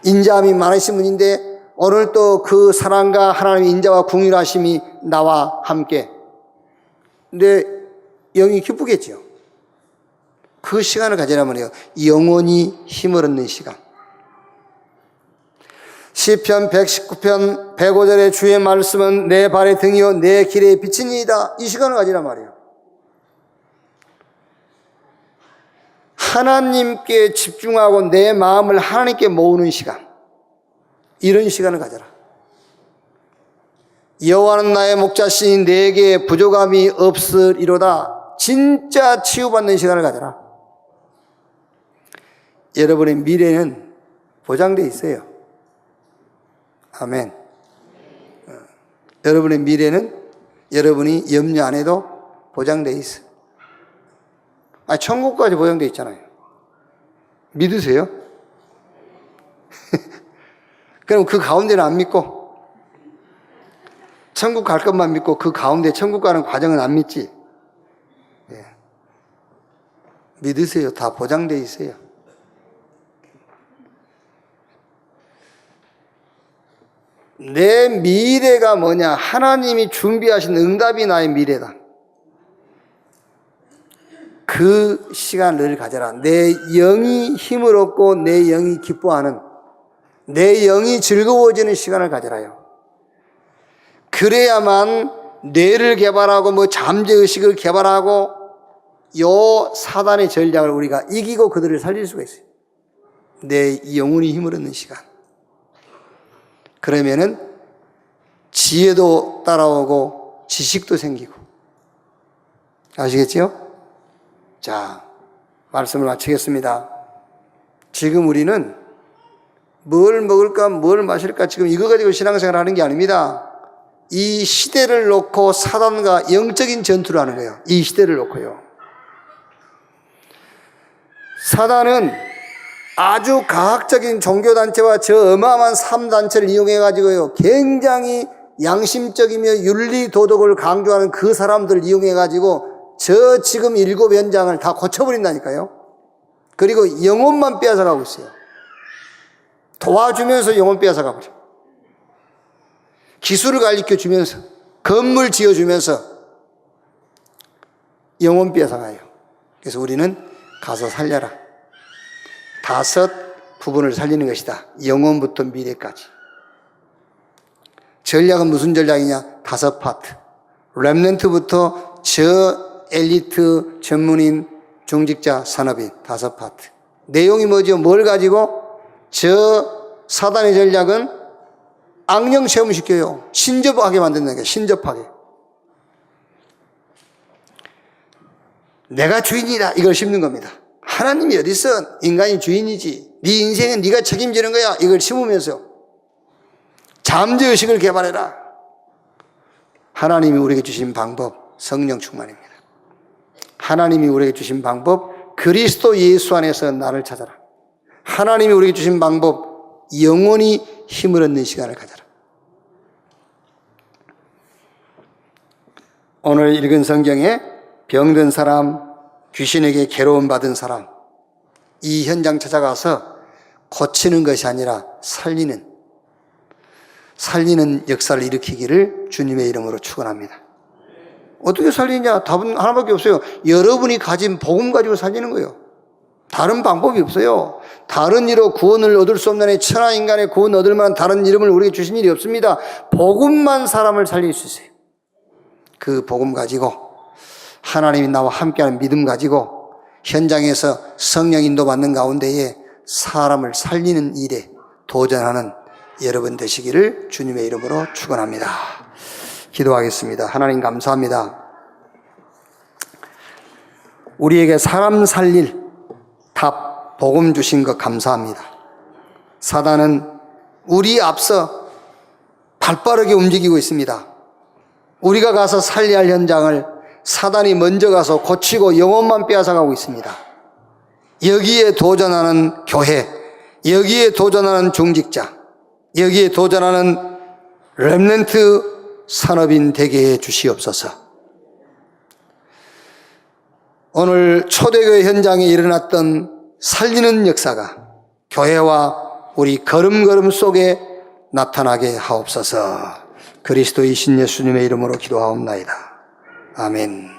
인자함이 많으신 분인데 오늘 또 그 사랑과 하나님의 인자와 긍휼하심이 나와 함께 내 영이 기쁘겠죠. 그 시간을 가지라면요, 영원히 힘을 얻는 시간. 시편 119편 105절의 주의 말씀은 내 발의 등이요 내 길의 빛이니이다. 이 시간을 가지란 말이에요. 하나님께 집중하고 내 마음을 하나님께 모으는 시간, 이런 시간을 가져라. 여호와는 나의 목자시니 내게 부족함이 없으리로다. 진짜 치유받는 시간을 가져라. 여러분의 미래는 보장되어 있어요. 아멘. 여러분의 미래는 여러분이 염려 안 해도 보장되어 있어요. 천국까지 보장되어 있잖아요. 믿으세요? 그럼 그 가운데는 안 믿고, 천국 갈 것만 믿고 그 가운데 천국 가는 과정은 안 믿지. 예. 믿으세요. 다 보장되어 있어요. 내 미래가 뭐냐? 하나님이 준비하신 응답이 나의 미래다. 그 시간을 가져라. 내 영이 힘을 얻고 내 영이 기뻐하는, 내 영이 즐거워지는 시간을 가져라요. 그래야만 뇌를 개발하고 잠재의식을 개발하고 요 사단의 전략을 우리가 이기고 그들을 살릴 수가 있어요. 내 영혼이 힘을 얻는 시간. 그러면은 지혜도 따라오고 지식도 생기고. 아시겠지요? 자, 말씀을 마치겠습니다. 지금 우리는 뭘 먹을까, 뭘 마실까, 지금 이거 가지고 신앙생활을 하는 게 아닙니다. 이 시대를 놓고 사단과 영적인 전투를 하는 거예요. 이 시대를 놓고요. 사단은 아주 과학적인 종교단체와 저 어마어마한 3단체를 이용해가지고요, 굉장히 양심적이며 윤리 도덕을 강조하는 그 사람들을 이용해가지고 저 지금 7연장을 다 고쳐버린다니까요. 그리고 영혼만 빼앗아가고 있어요. 도와주면서 영혼 빼앗아가버려. 기술을 가르쳐주면서, 건물 지어주면서 영혼 빼앗아가요. 그래서 우리는 가서 살려라. 5 부분을 살리는 것이다. 영혼부터 미래까지. 전략은 무슨 전략이냐? 5 파트. 렘넌트부터 저 엘리트 전문인 중직자 산업인 5 파트. 내용이 뭐죠? 뭘 가지고? 저 사단의 전략은 악령 체험시켜요. 신접하게 만든다는 거예요. 신접하게. 내가 주인이다, 이걸 심는 겁니다. 하나님이 어딨어? 인간이 주인이지. 네 인생은 네가 책임지는 거야. 이걸 심으면서 잠재의식을 개발해라. 하나님이 우리에게 주신 방법, 성령 충만입니다. 하나님이 우리에게 주신 방법, 그리스도 예수 안에서 나를 찾아라. 하나님이 우리에게 주신 방법, 영원히 힘을 얻는 시간을 가져라. 오늘 읽은 성경에 병든 사람, 귀신에게 괴로움 받은 사람, 이 현장 찾아가서 고치는 것이 아니라 살리는 역사를 일으키기를 주님의 이름으로 축원합니다. 어떻게 살리냐? 답은 하나밖에 없어요. 여러분이 가진 복음 가지고 살리는 거예요. 다른 방법이 없어요. 다른 이로 구원을 얻을 수 없는 천하 인간의 구원 얻을 만한 다른 이름을 우리에게 주신 일이 없습니다. 복음만 사람을 살릴 수 있어요. 그 복음 가지고, 하나님이 나와 함께하는 믿음 가지고 현장에서 성령 인도받는 가운데에 사람을 살리는 일에 도전하는 여러분 되시기를 주님의 이름으로 축원합니다. 기도하겠습니다. 하나님 감사합니다. 우리에게 사람 살릴 답, 복음 주신 것 감사합니다. 사단은 우리 앞서 발빠르게 움직이고 있습니다. 우리가 가서 살려야 할 현장을 사단이 먼저 가서 고치고 영혼만 빼앗아가고 있습니다. 여기에 도전하는 교회, 여기에 도전하는 중직자, 여기에 도전하는 렘넌트 산업인 되게 해 주시옵소서. 오늘 초대교회 현장에 일어났던 살리는 역사가 교회와 우리 걸음걸음 속에 나타나게 하옵소서. 그리스도이신 예수님의 이름으로 기도하옵나이다. 아멘.